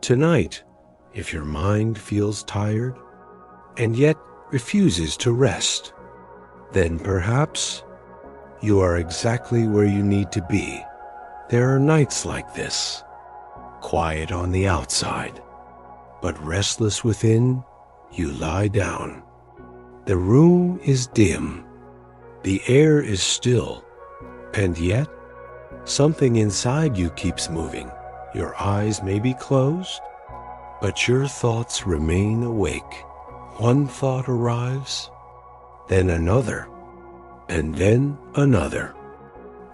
Tonight, if your mind feels tired and yet refuses to rest, then perhaps you are exactly where you need to be. There are nights like this, quiet on the outside, but restless within. You lie down. The room is dim. The air is still, and yet something inside you keeps moving. Your eyes may be closed, but your thoughts remain awake. One thought arrives, then another, and then another,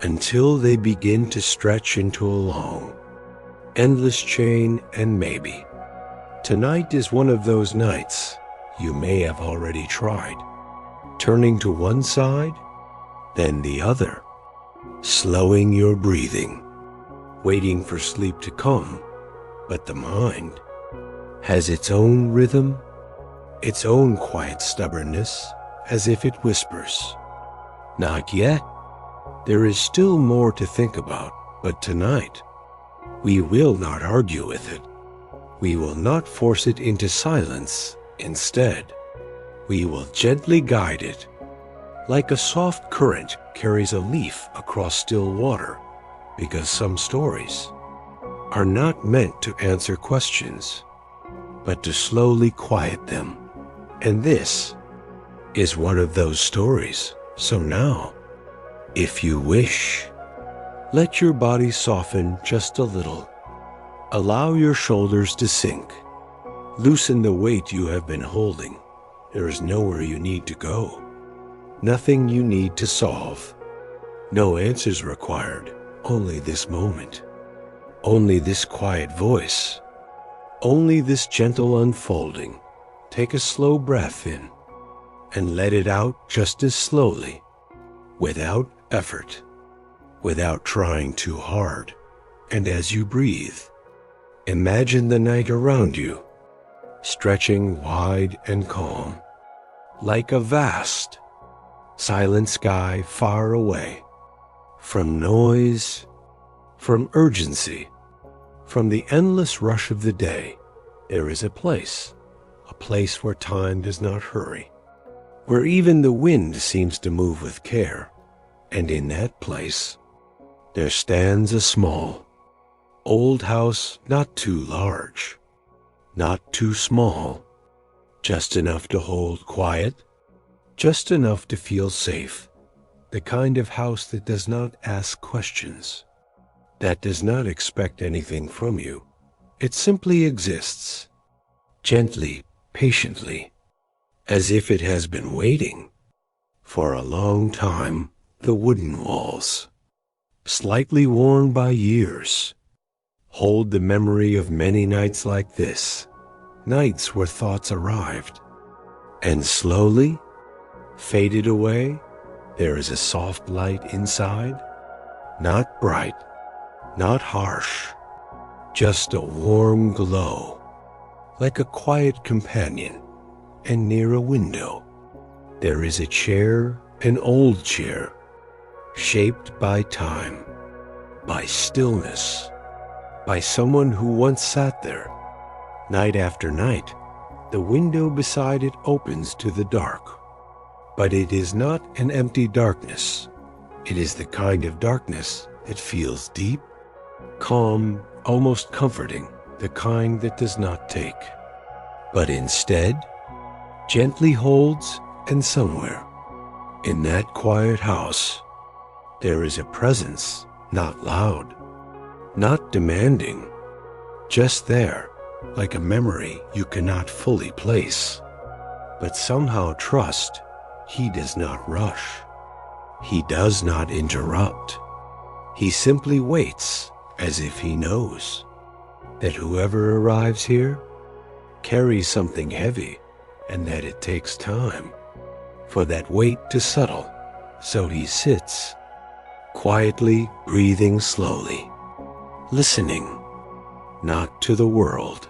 until they begin to stretch into a long, endless chain. And maybe tonight is one of those nights. You may have already tried turning to one side, then the other, slowing your breathing, waiting for sleep to come. But the mind has its own rhythm, its own quiet stubbornness, as if it whispers, "Not yet." There is still more to think about, but tonight we will not argue with it. We will not force it into silence. Instead, we will gently guide it, like a soft current carries a leaf across still water, because some stories are not meant to answer questions, but to slowly quiet them. And this is one of those stories. So now, if you wish, let your body soften just a little. Allow your shoulders to sink. Loosen the weight you have been holding. There is nowhere you need to go. Nothing you need to solve. No answers required. Only this moment. Only this quiet voice. Only this gentle unfolding. Take a slow breath in and let it out just as slowly, without effort, without trying too hard. And as you breathe, imagine the night around you, stretching wide and calm, like a vast, silent sky far away, from noise, from urgency, from the endless rush of the day. There is a place where time does not hurry, where even the wind seems to move with care. And in that place, there stands a small, old house, not too large, not too small, just enough to hold quiet, just enough to feel safe. The kind of house that does not ask questions, that does not expect anything from you. It simply exists, gently, patiently, as if it has been waiting for a long time. The wooden walls, slightly worn by years, hold the memory of many nights like this, nights where thoughts arrived and slowly faded away. There is a soft light inside, not bright, not harsh, just a warm glow, like a quiet companion. And near a window, there is a chair, an old chair, shaped by time, by stillness, by someone who once sat there. Night after night, the window beside it opens to the dark. But it is not an empty darkness. It is the kind of darkness that feels deep, calm, almost comforting, the kind that does not take, but instead gently holds. And somewhere in that quiet house, there is a presence, not loud, not demanding, just there, like a memory you cannot fully place, but somehow trust. He does not rush. He does not interrupt. He simply waits, as if he knows that whoever arrives here carries something heavy, and that it takes time for that weight to settle. So he sits, quietly breathing slowly, listening, not to the world,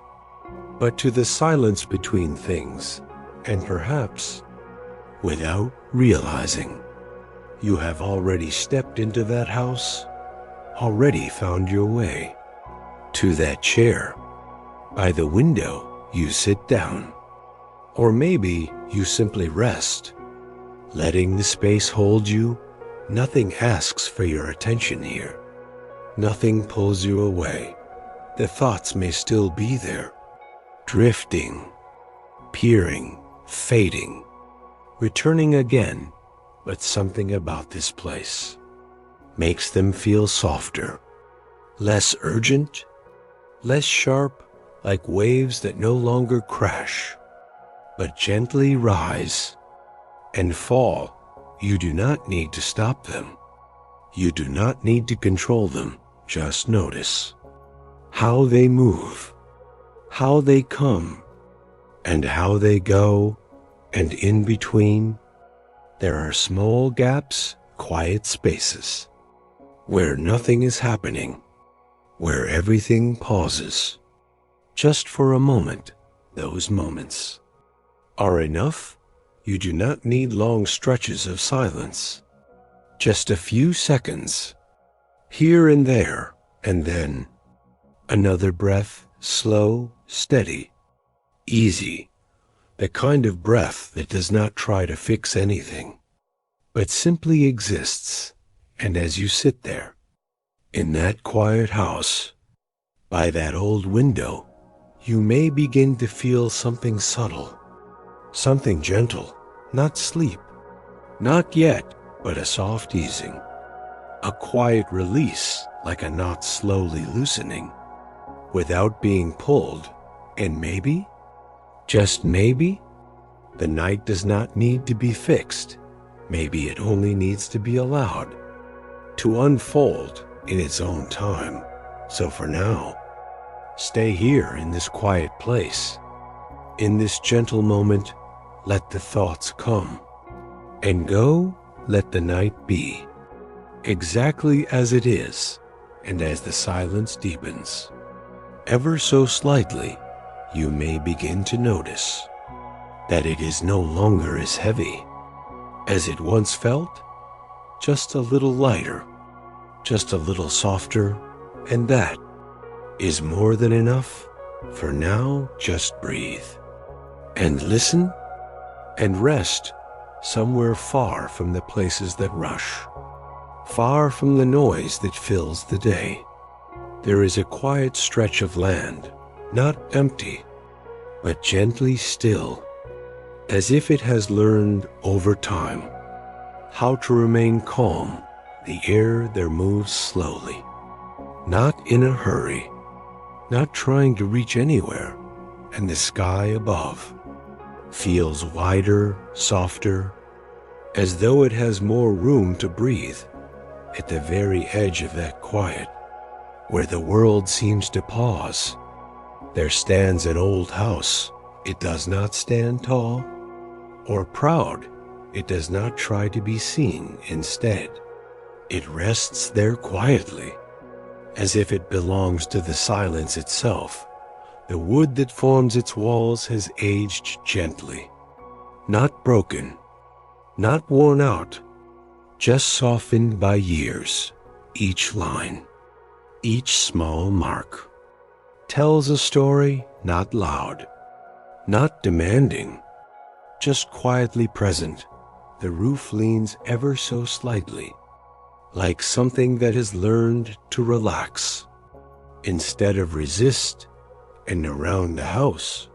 but to the silence between things. And perhaps, without realizing, you have already stepped into that house, already found your way to that chair, By the window, you sit down. Or maybe you simply rest. Letting the space hold you, nothing asks for your attention here. Nothing pulls you away. The thoughts may still be there, drifting, peering, fading, returning again, but something about this place makes them feel softer, less urgent, less sharp, like waves that no longer crash, but gently rise and fall. You do not need to stop them. You do not need to control them. Just notice how they move, how they come, and how they go, and in between, there are small gaps, quiet spaces, where nothing is happening, where everything pauses. Just for a moment, those moments are enough. You do not need long stretches of silence. Just a few seconds, here and there, and then another breath, slow, steady, easy, the kind of breath that does not try to fix anything, but simply exists. And as you sit there, in that quiet house, by that old window, you may begin to feel something subtle, something gentle, not sleep, not yet, but a soft easing, a quiet release, like a knot slowly loosening, without being pulled. And maybe, just maybe, the night does not need to be fixed. Maybe it only needs to be allowed to unfold in its own time. So for now, stay here in this quiet place. In this gentle moment, let the thoughts come and go. Let the night be exactly as it is. And as the silence deepens, ever so slightly, you may begin to notice that it is no longer as heavy as it once felt, just a little lighter, just a little softer, and that is more than enough. For now, just breathe and listen and rest somewhere far from the places that rush, far from the noise that fills the day. There is a quiet stretch of land, not empty, but gently still, as if it has learned over time how to remain calm. The air there moves slowly, not in a hurry, not trying to reach anywhere, and the sky above feels wider, softer, as though it has more room to breathe. At the very edge of that quiet, where the world seems to pause, there stands an old house. It does not stand tall or proud. It does not try to be seen. Instead, it rests there quietly, as if it belongs to the silence itself. The wood that forms its walls has aged gently, not broken, not worn out, just softened by years. Each line, each small mark, tells a story, not loud, not demanding, just quietly present. The roof leans ever so slightly, like something that has learned to relax instead of resist. And around the house,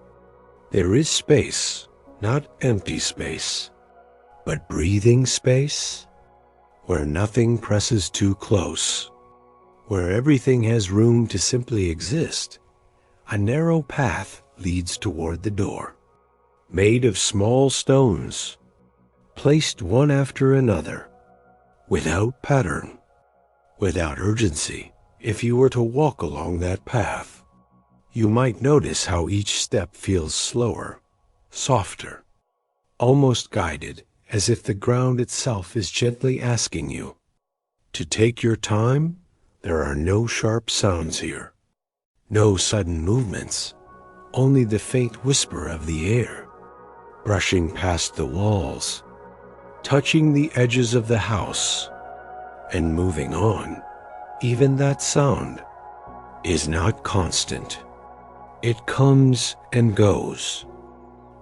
there is space, not empty space, but breathing space, where nothing presses too close, where everything has room to simply exist. A narrow path leads toward the door, made of small stones, placed one after another, without pattern, without urgency. If you were to walk along that path, you might notice how each step feels slower, softer, almost guided, as if the ground itself is gently asking you to take your time. There are no sharp sounds here, no sudden movements, only the faint whisper of the air, brushing past the walls, touching the edges of the house, and moving on. Even that sound is not constant. It comes and goes,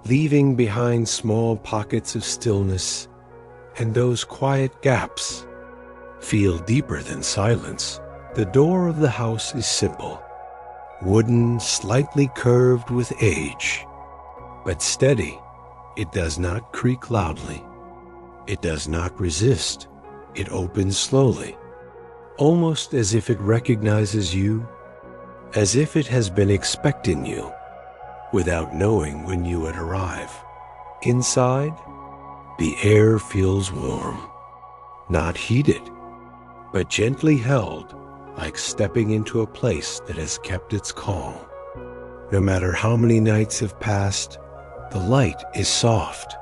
leaving behind small pockets of stillness, and those quiet gaps feel deeper than silence. The door of the house is simple, wooden, slightly curved with age, but steady. It does not creak loudly. It does not resist. It opens slowly, almost as if it recognizes you, as if it has been expecting you, without knowing when you would arrive. Inside, the air feels warm, not heated, but gently held, like stepping into a place that has kept its calm. No matter how many nights have passed, the light is soft,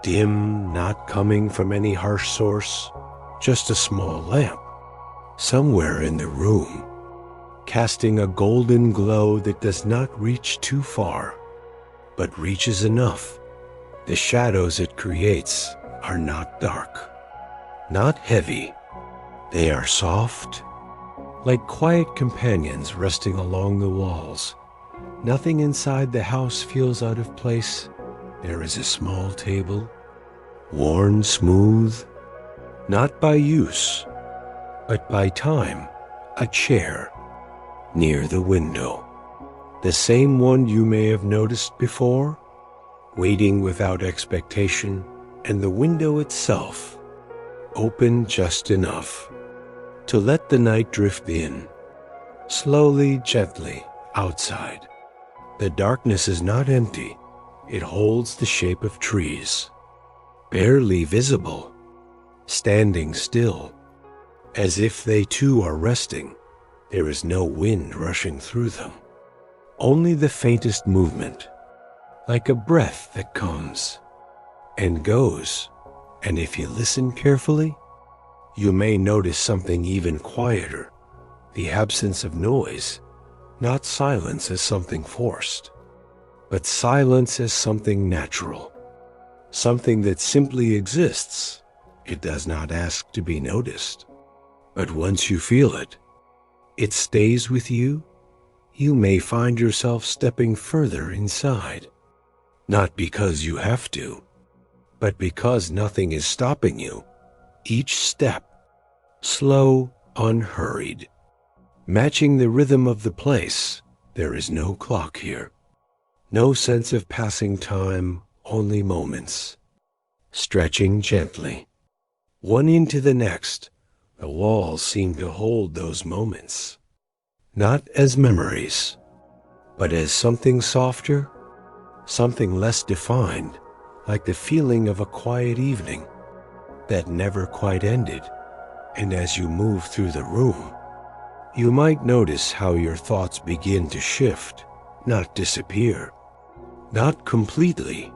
dim, not coming from any harsh source, just a small lamp, somewhere in the room, casting a golden glow that does not reach too far, but reaches enough. The shadows it creates are not dark, not heavy. They are soft, like quiet companions resting along the walls. Nothing inside the house feels out of place. There is a small table, worn smooth, not by use, but by time, a chair near the window. The same one you may have noticed before, waiting without expectation, and the window itself open just enough to let the night drift in, slowly, gently, outside. The darkness is not empty. It holds the shape of trees, barely visible, standing still, as if they too are resting. There is no wind rushing through them, only the faintest movement, like a breath that comes and goes. And if you listen carefully, you may notice something even quieter, the absence of noise, not silence as something forced, but silence as something natural, something that simply exists. It does not ask to be noticed, but once you feel it, it stays with you. You may find yourself stepping further inside, not because you have to, but because nothing is stopping you. Each step, slow, unhurried, matching the rhythm of the place. There is no clock here, no sense of passing time, only moments, stretching gently, one into the next. The walls seem to hold those moments, not as memories, but as something softer, something less defined, like the feeling of a quiet evening that never quite ended. And as you move through the room, you might notice how your thoughts begin to shift, not disappear, not completely,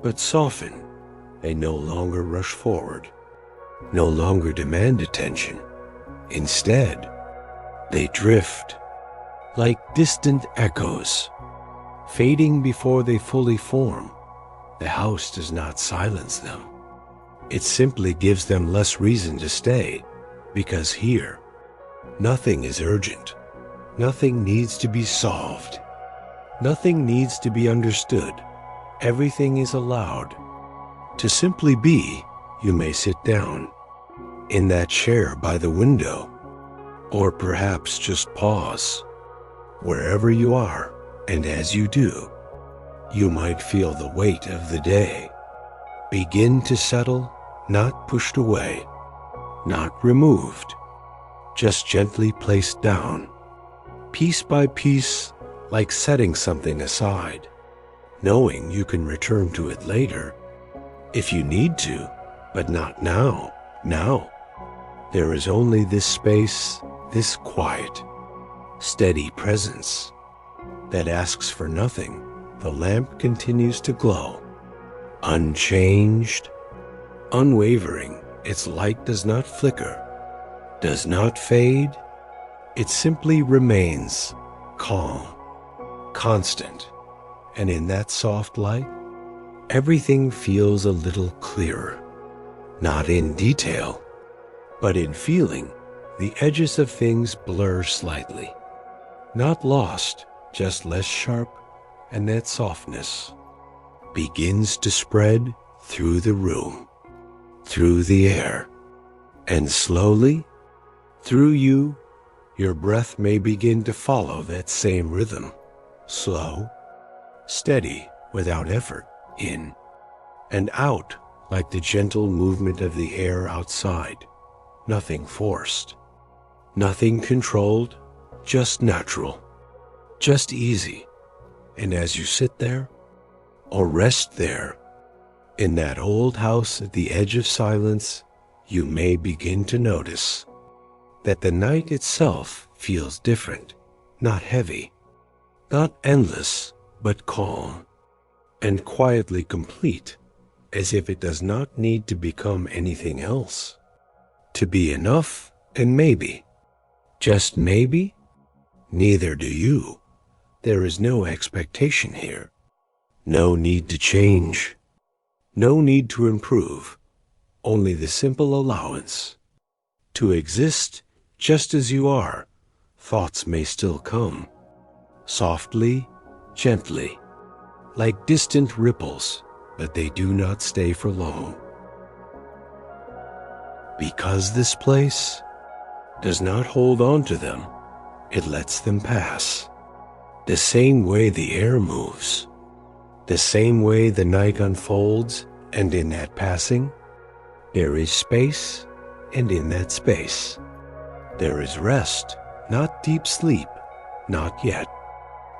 but soften. They no longer rush forward, no longer demand attention. Instead, they drift like distant echoes, fading before they fully form. The house does not silence them. It simply gives them less reason to stay, because here, nothing is urgent. Nothing needs to be solved. Nothing needs to be understood. Everything is allowed to simply be. You may sit down in that chair by the window, or perhaps just pause wherever you are, and as you do, you might feel the weight of the day begin to settle, not pushed away, not removed, just gently placed down, piece by piece, like setting something aside, knowing you can return to it later if you need to, but not now. Now, there is only this space, this quiet, steady presence that asks for nothing. The lamp continues to glow, unchanged, unwavering. Its light does not flicker, does not fade. It simply remains calm, constant. And in that soft light, everything feels a little clearer. Not in detail, but in feeling. The edges of things blur slightly. Not lost, just less sharp, and that softness begins to spread through the room, through the air, and slowly, through you, your breath may begin to follow that same rhythm, slow, steady, without effort, in and out, like the gentle movement of the air outside. Nothing forced, nothing controlled, just natural, just easy. And as you sit there, or rest there, in that old house at the edge of silence, you may begin to notice that the night itself feels different, not heavy, not endless, but calm, and quietly complete, as if it does not need to become anything else. To be enough, and maybe, just maybe, neither do you. There is no expectation here, no need to change, no need to improve, only the simple allowance to exist just as you are. Thoughts may still come, softly, gently, like distant ripples, but they do not stay for long. Because this place does not hold on to them, it lets them pass. The same way the air moves, the same way the night unfolds, and in that passing, there is space, and in that space, there is rest, not deep sleep, not yet,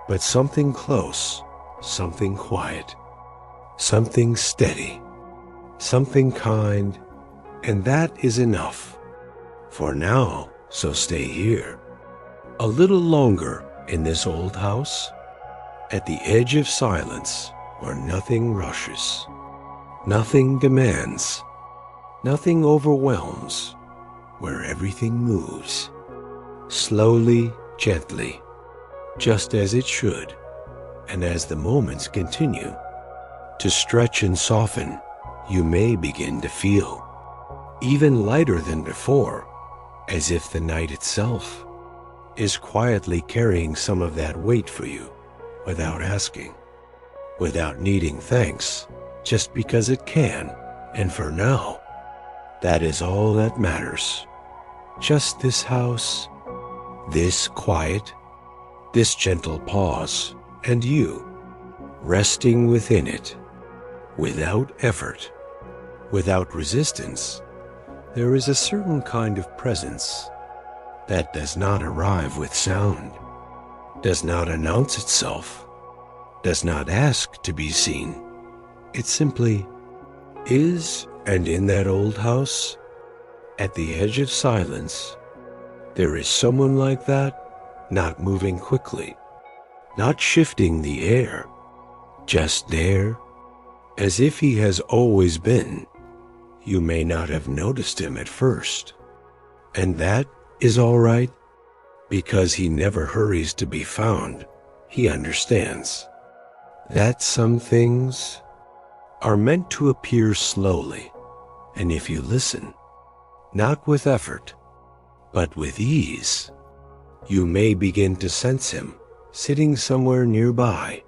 but something close, something quiet, something steady, something kind, and that is enough for now. So stay here a little longer in this old house, at the edge of silence, where nothing rushes, nothing demands, nothing overwhelms, where everything moves, slowly, gently, just as it should. And as the moments continue to stretch and soften, you may begin to feel even lighter than before, as if the night itself is quietly carrying some of that weight for you, without asking, without needing thanks, just because it can. And for now, that is all that matters. Just this house, this quiet, this gentle pause, and you, resting within it, without effort, without resistance. There is a certain kind of presence that does not arrive with sound, does not announce itself, does not ask to be seen. It simply is. And in that old house, at the edge of silence, there is someone like that, not moving quickly, not shifting the air, just there, as if he has always been. You may not have noticed him at first, and that is all right, because he never hurries to be found. He understands that some things are meant to appear slowly, and if you listen, not with effort, but with ease, you may begin to sense him sitting somewhere nearby,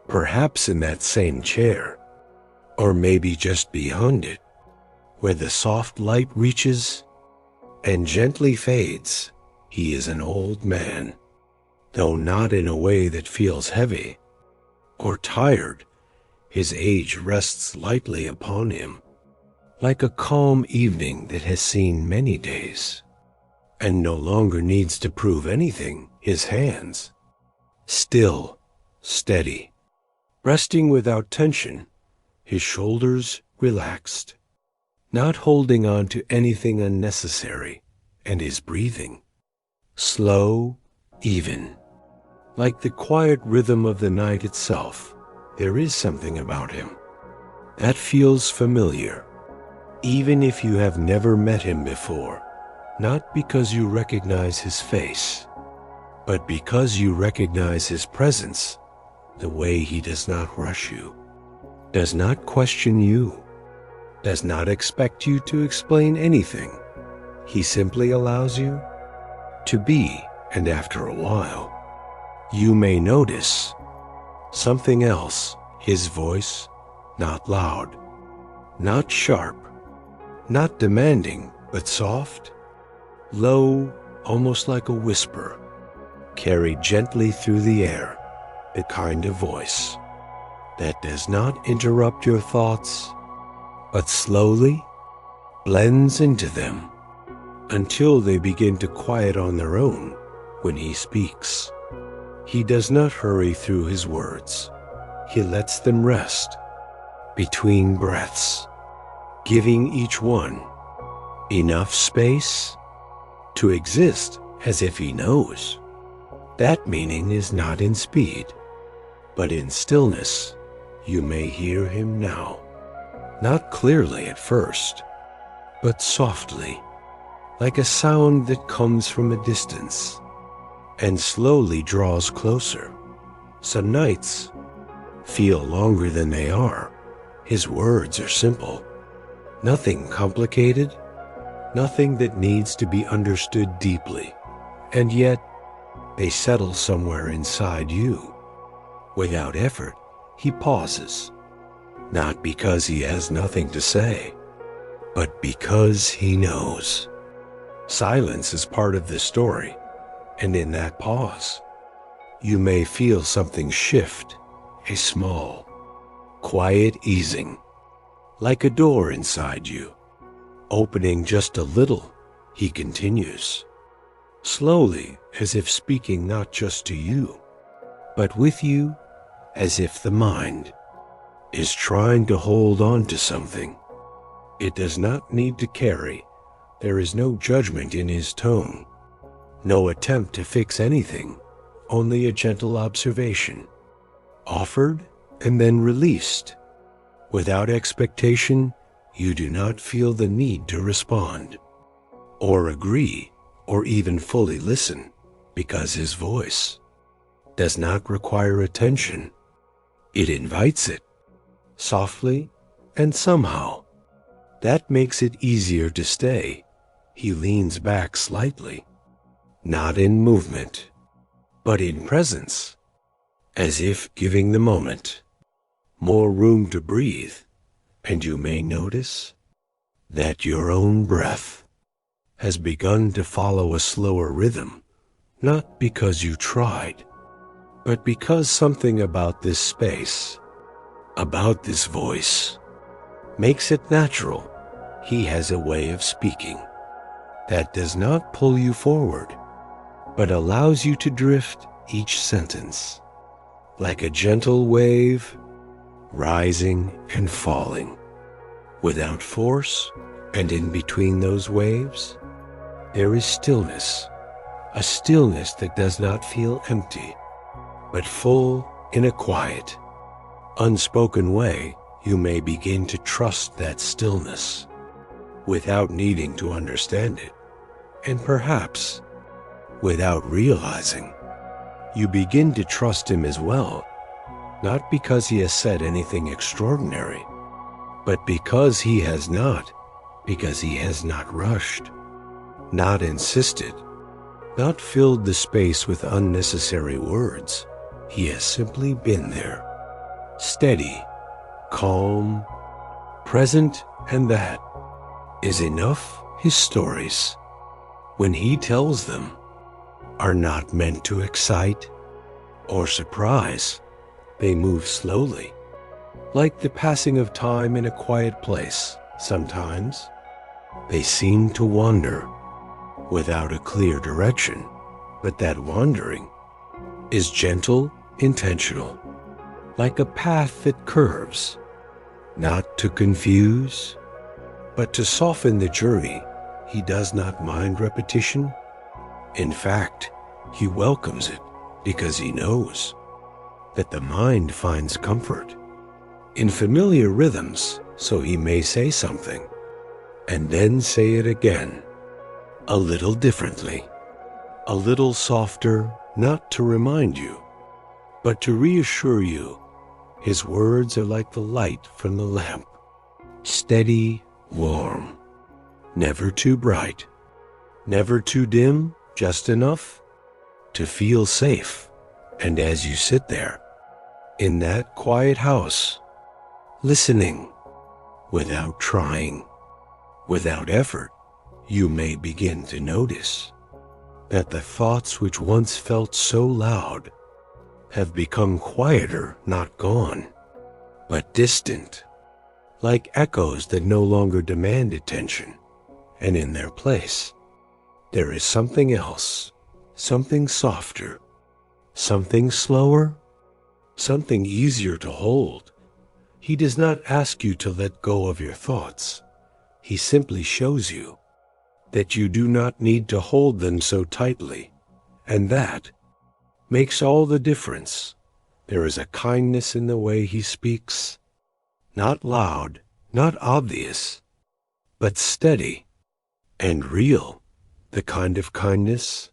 perhaps in that same chair, or maybe just beyond it, where the soft light reaches and gently fades. He is an old man, though not in a way that feels heavy or tired. His age rests lightly upon him, like a calm evening that has seen many days, and no longer needs to prove anything. His hands, still, steady, resting without tension, his shoulders relaxed, not holding on to anything unnecessary, and his breathing, slow, even, like the quiet rhythm of the night itself. There is something about him that feels familiar, even if you have never met him before, not because you recognize his face, but because you recognize his presence, the way he does not rush you, does not question you, does not expect you to explain anything. He simply allows you to be, and after a while, You may notice something else, his voice, not loud, not sharp, not demanding, but soft, low, almost like a whisper, carried gently through the air, the kind of voice that does not interrupt your thoughts, but slowly blends into them until they begin to quiet on their own when he speaks. He does not hurry through his words. He lets them rest between breaths, giving each one enough space to exist as if he knows. That meaning is not in speed, but in stillness. You may hear him now, not clearly at first, but softly, like a sound that comes from a distance and slowly draws closer. Some nights feel longer than they are. His words are simple, nothing complicated, nothing that needs to be understood deeply, and yet they settle somewhere inside you. Without effort, he pauses, not because he has nothing to say, but because he knows. Silence is part of the story, and in that pause, you may feel something shift, a small, quiet easing, like a door inside you, opening just a little. He continues, slowly, as if speaking not just to you, but with you, as if the mind is trying to hold on to something. It does not need to carry. There is no judgment in his tone, no attempt to fix anything, only a gentle observation, offered and then released. Without expectation, you do not feel the need to respond, or agree, or even fully listen, because his voice does not require attention. It invites it, softly and somehow. That makes it easier to stay. He leans back slightly, not in movement, but in presence, as if giving the moment more room to breathe. And you may notice that your own breath has begun to follow a slower rhythm, not because you tried, but because something about this space, about this voice, makes it natural. He has a way of speaking that does not pull you forward, but allows you to drift each sentence, like a gentle wave, rising and falling, without force. And in between those waves, there is stillness, a stillness that does not feel empty, but full in a quiet, unspoken way. You may begin to trust that stillness without needing to understand it, and perhaps without realizing. You begin to trust him as well, not because he has said anything extraordinary, but because he has not rushed, not insisted, not filled the space with unnecessary words. He has simply been there, steady, calm, present, and that is enough. His stories, when he tells them, are not meant to excite or surprise. They move slowly, like the passing of time in a quiet place. Sometimes they seem to wander without a clear direction, but that wandering is gentle, intentional, like a path that curves, not to confuse, but to soften the journey. He does not mind repetition. In fact, he welcomes it because he knows that the mind finds comfort in familiar rhythms. So he may say something and then say it again, a little differently, a little softer, not to remind you, but to reassure you. His words are like the light from the lamp, steady, warm, never too bright, never too dim, just enough to feel safe And as you sit there, in that quiet house, listening, without trying, without effort, you may begin to notice that the thoughts which once felt so loud have become quieter, not gone, but distant, like echoes that no longer demand attention, and in their place, there is something else, something softer, something slower, something easier to hold. He does not ask you to let go of your thoughts. He simply shows you that you do not need to hold them so tightly, and that makes all the difference. There is a kindness in the way he speaks, not loud, not obvious, but steady and real, the kind of kindness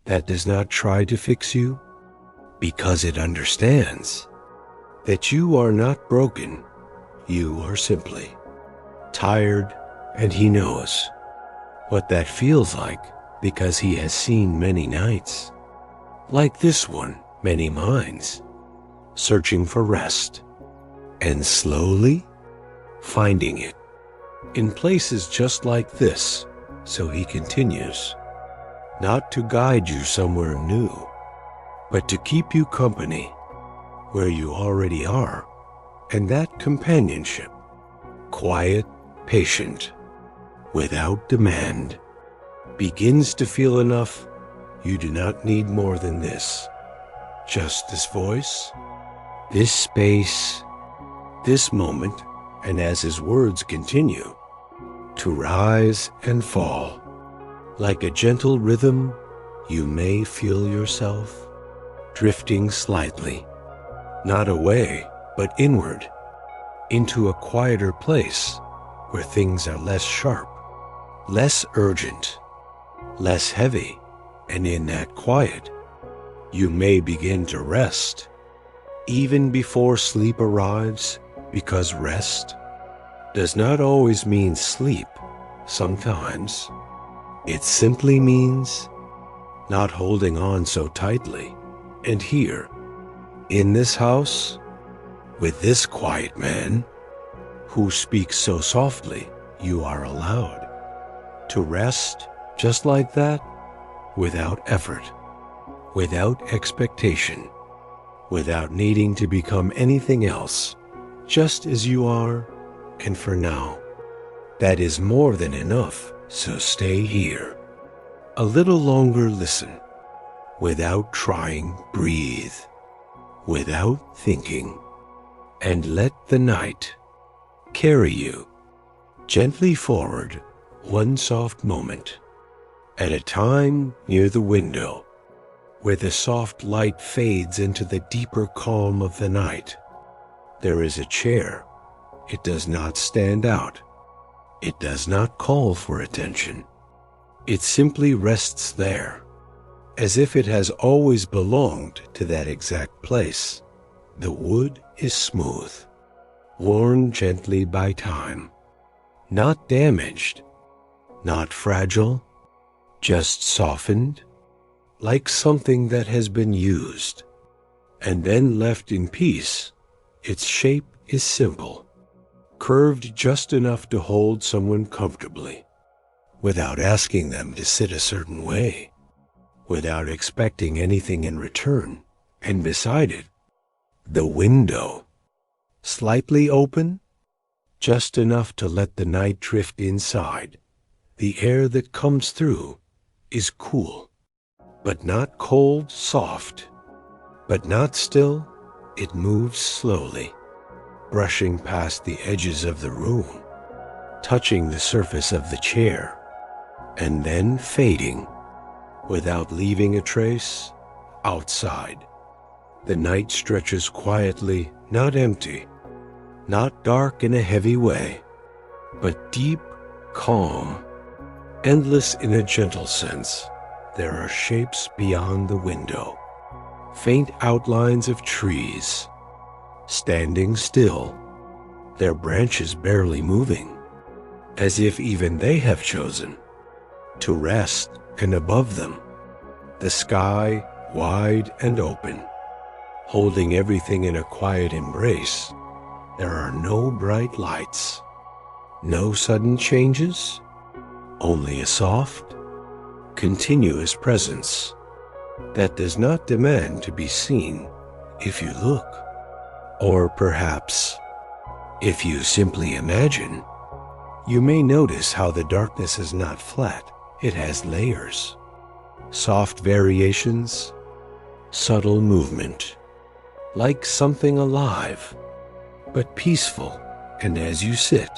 that does not try to fix you, because it understands that you are not broken, you are simply tired, and he knows what that feels like because he has seen many nights, like this one, many minds, searching for rest and slowly finding it in places just like this. So he continues, not to guide you somewhere new, but to keep you company where you already are, and that companionship, quiet, patient, without demand, begins to feel enough. You do not need more than this. Just this voice, this space, this moment, and as his words continue to rise and fall, like a gentle rhythm, you may feel yourself drifting slightly, not away, but inward, into a quieter place where things are less sharp, less urgent, less heavy, and in that quiet, you may begin to rest, even before sleep arrives, because rest does not always mean sleep. Sometimes it simply means not holding on so tightly. And here, in this house, with this quiet man who speaks so softly, you are allowed to rest just like that, without effort, without expectation, without needing to become anything else, just as you are, and for now. That is more than enough, so stay here. A little longer listen, without trying, breathe, without thinking, and let the night carry you gently forward, one soft moment at a time, near the window, where the soft light fades into the deeper calm of the night. There is a chair. It does not stand out. It does not call for attention. It simply rests there, as if it has always belonged to that exact place. The wood is smooth, worn gently by time, not damaged, not fragile, just softened, like something that has been used and then left in peace. Its shape is simple, curved just enough to hold someone comfortably, without asking them to sit a certain way, without expecting anything in return. And beside it, the window, slightly open, just enough to let the night drift inside. The air that comes through is cool, but not cold, soft, but not still. It moves slowly, brushing past the edges of the room, touching the surface of the chair, and then fading without leaving a trace. Outside, the night stretches quietly, not empty, not dark in a heavy way, but deep, calm, endless in a gentle sense. There are shapes beyond the window, faint outlines of trees, standing still, their branches barely moving, as if even they have chosen to rest. And above them, the sky, wide and open, holding everything in a quiet embrace. There are no bright lights, no sudden changes, only a soft, continuous presence that does not demand to be seen if you look. Or perhaps, if you simply imagine, you may notice how the darkness is not flat, it has layers, soft variations, subtle movement, like something alive, but peaceful. And as you sit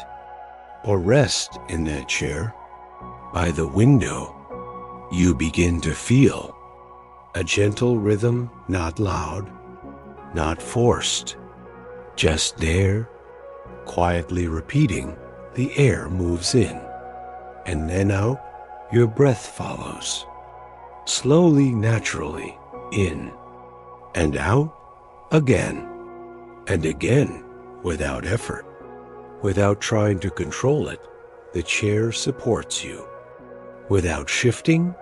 or rest in that chair by the window, you begin to feel a gentle rhythm, not loud, not forced, just there, quietly repeating. The air moves in, and then out. Your breath follows, slowly, naturally, in and out, again and again, without effort, without trying to control it. The chair supports you, without shifting,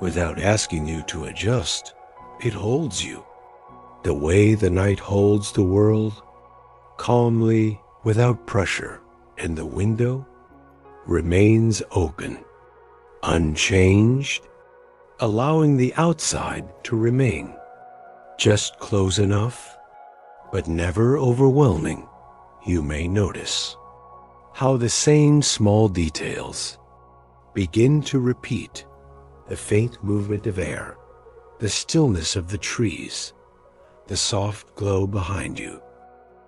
without asking you to adjust. It holds you, the way the night holds the world, calmly, without pressure. And the window remains open, unchanged, allowing the outside to remain, just close enough, but never overwhelming. You may notice how the same small details begin to repeat: the faint movement of air, the stillness of the trees, the soft glow behind you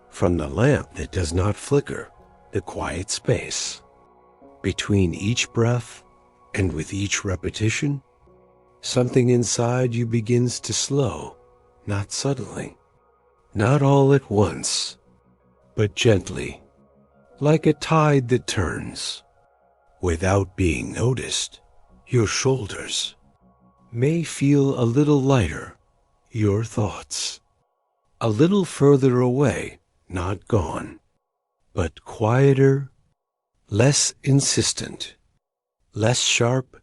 from the lamp that does not flicker, the quiet space between each breath. And with each repetition, something inside you begins to slow, not suddenly, not all at once, but gently, like a tide that turns. Without being noticed, your shoulders may feel a little lighter, your thoughts a little further away, not gone, but quieter, less insistent, less sharp,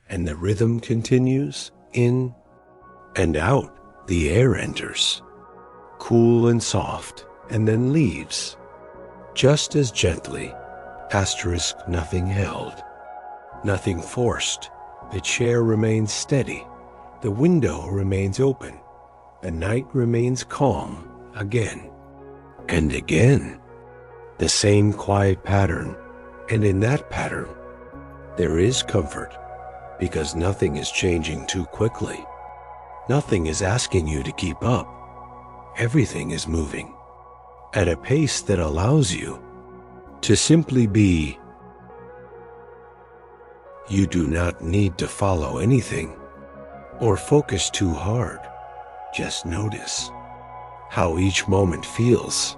and the rhythm continues. In and out, the air enters, cool and soft, and then leaves, just as gently. Asterisk, nothing held, nothing forced. The chair remains steady, the window remains open, the night remains calm. Again and again, the same quiet pattern, and in that pattern, there is comfort, because nothing is changing too quickly. Nothing is asking you to keep up. Everything is moving at a pace that allows you to simply be. You do not need to follow anything or focus too hard. Just notice how each moment feels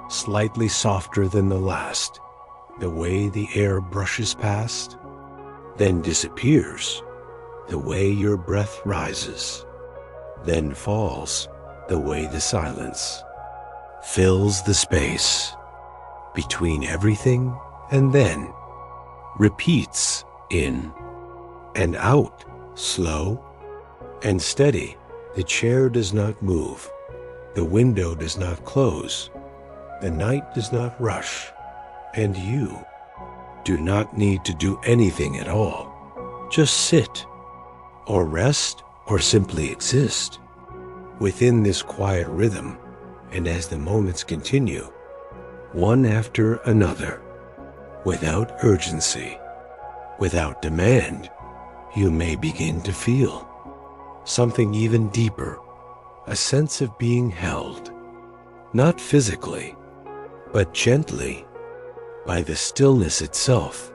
slightly softer than the last, the way the air brushes past, then disappears, the way your breath rises, then falls, the way the silence fills the space between everything, and then repeats in and out, slow and steady. The chair does not move, the window does not close, the night does not rush, and you do not need to do anything at all. Just sit, or rest, or simply exist within this quiet rhythm. And as the moments continue, one after another, without urgency, without demand, you may begin to feel something even deeper, a sense of being held, not physically, but gently, by the stillness itself,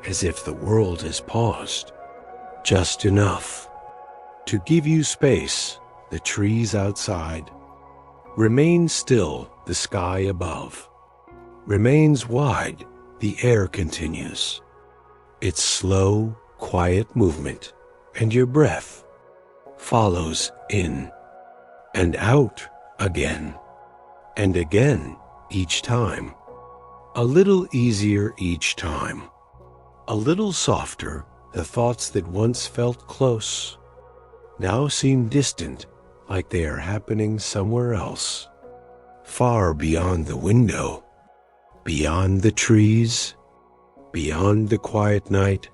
as if the world has paused, just enough to give you space. The trees outside remain still, the sky above remains wide, the air continues its slow, quiet movement, and your breath follows in and out again and again, each time a little easier, each time a little softer. The thoughts that once felt close now seem distant, like they are happening somewhere else, far beyond the window, beyond the trees, beyond the quiet night,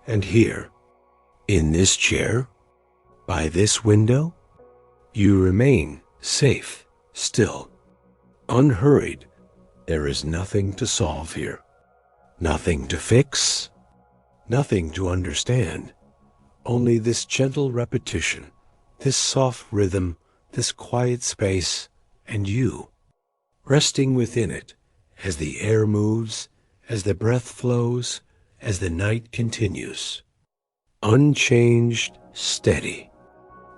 and here, in this chair, by this window, you remain safe, still, unhurried. There is nothing to solve here, nothing to fix, nothing to understand, only this gentle repetition, this soft rhythm, this quiet space, and you, resting within it as the air moves, as the breath flows, as the night continues. Unchanged, steady,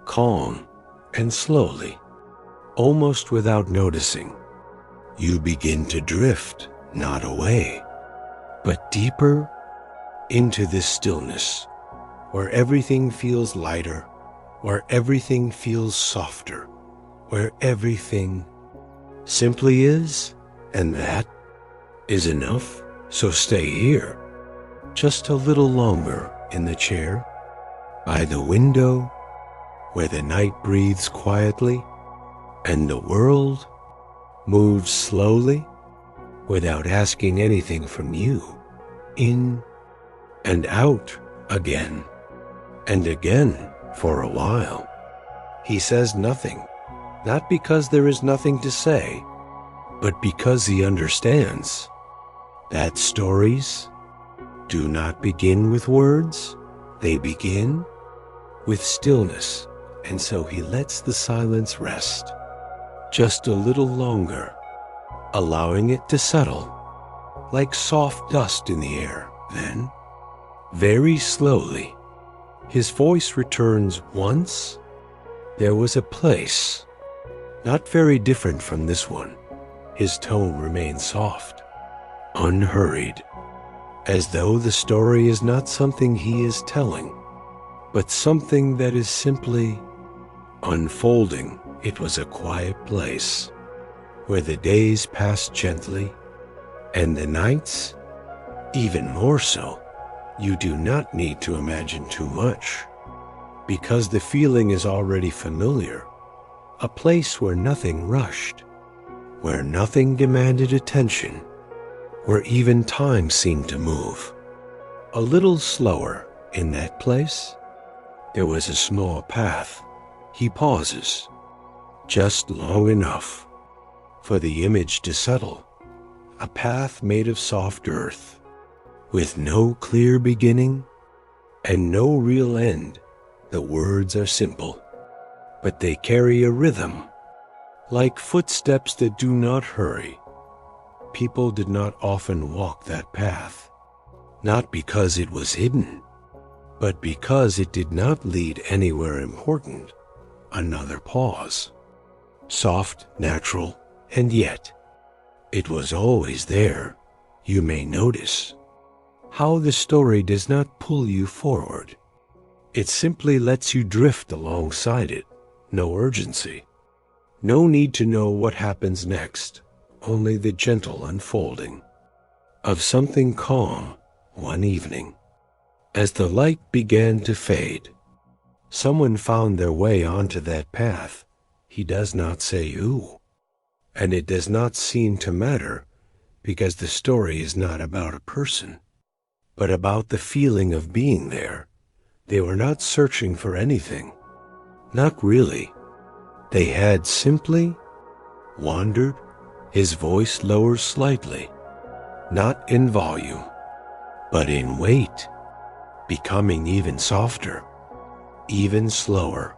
calm, and slowly, almost without noticing, you begin to drift, not away, but deeper into this stillness, where everything feels lighter, where everything feels softer, where everything simply is, and that is enough. So stay here, just a little longer in the chair, by the window, where the night breathes quietly, and the world moves slowly, without asking anything from you, in and out again, and again for a while. He says nothing, not because there is nothing to say, but because he understands that stories do not begin with words, they begin with stillness, and so he lets the silence rest just a little longer, allowing it to settle like soft dust in the air. Then, very slowly, his voice returns once. There was a place, not very different from this one. His tone remains soft, unhurried, as though the story is not something he is telling, but something that is simply unfolding. It was a quiet place, where the days passed gently, and the nights, even more so. You do not need to imagine too much, because the feeling is already familiar. A place where nothing rushed, where nothing demanded attention, where even time seemed to move a little slower. In that place, there was a small path. He pauses, just long enough for the image to settle. A path made of soft earth, with no clear beginning and no real end. The words are simple, but they carry a rhythm, like footsteps that do not hurry. People did not often walk that path, not because it was hidden, but because it did not lead anywhere important. Another pause, soft, natural, and yet it was always there. You may notice how the story does not pull you forward. It simply lets you drift alongside it. No urgency. No need to know what happens next. Only the gentle unfolding of something calm. One evening, as the light began to fade, someone found their way onto that path. He does not say who, and it does not seem to matter, because the story is not about a person, but about the feeling of being there. They were not searching for anything. Not really. They had simply wandered. His voice lowers slightly, not in volume, but in weight, becoming even softer, even slower.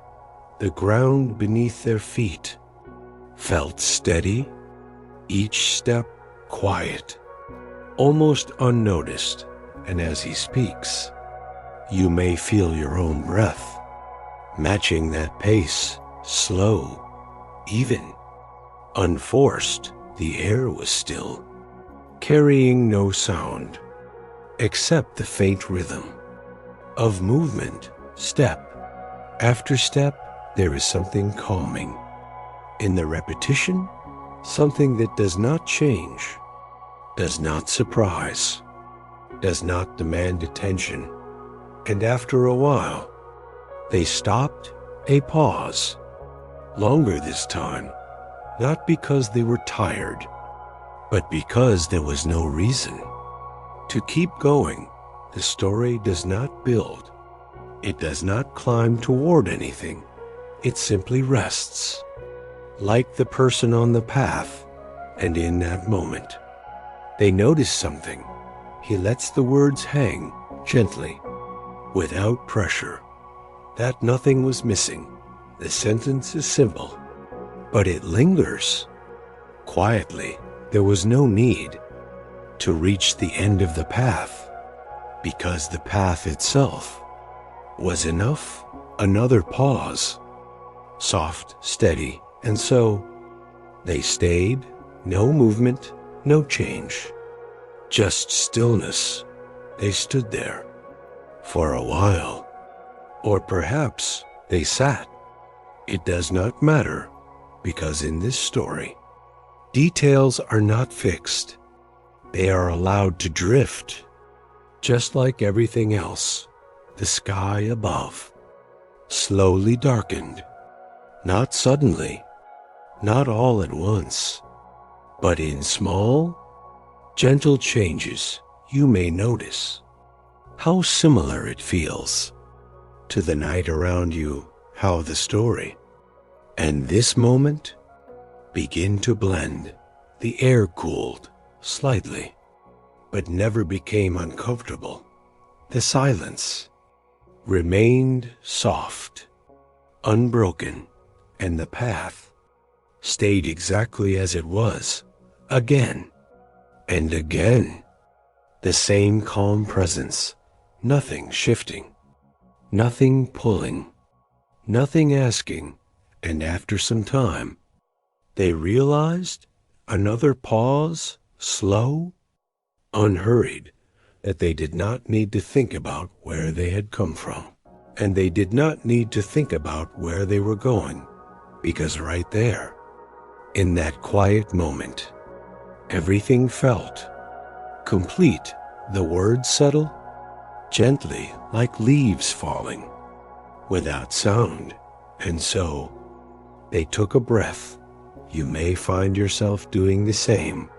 The ground beneath their feet felt steady, each step quiet, almost unnoticed. And as he speaks, you may feel your own breath matching that pace, slow, even, unforced. The air was still, carrying no sound, except the faint rhythm of movement. Step after step, there is something calming in the repetition, something that does not change, does not surprise, does not demand attention. And after a while, they stopped A pause, longer this time, not because they were tired, but because there was no reason. To keep going, the story does not build. It does not climb toward anything. It simply rests, like the person on the path, and in that moment, they notice something. He lets the words hang gently, without pressure. That nothing was missing. The sentence is simple, but it lingers. Quietly, there was no need to reach the end of the path, because the path itself was enough. Another pause, soft, steady, and so they stayed. No movement, no change, just stillness. They stood there for a while, or perhaps they sat. It does not matter, because in this story, details are not fixed. They are allowed to drift, just like everything else. The sky above slowly darkened, not suddenly, not all at once, but in small, gentle changes. You may notice how similar it feels to the night around you, how the story and this moment begin to blend. The air cooled slightly, but never became uncomfortable. The silence remained soft, unbroken, and the path stayed exactly as it was. Again and again, the same calm presence, nothing shifting, nothing pulling, nothing asking. And after some time, they realized, another pause, slow, unhurried, that they did not need to think about where they had come from. And they did not need to think about where they were going, because right there, in that quiet moment, everything felt complete. The words settle gently, like leaves falling, without sound. And so they took a breath. You may find yourself doing the same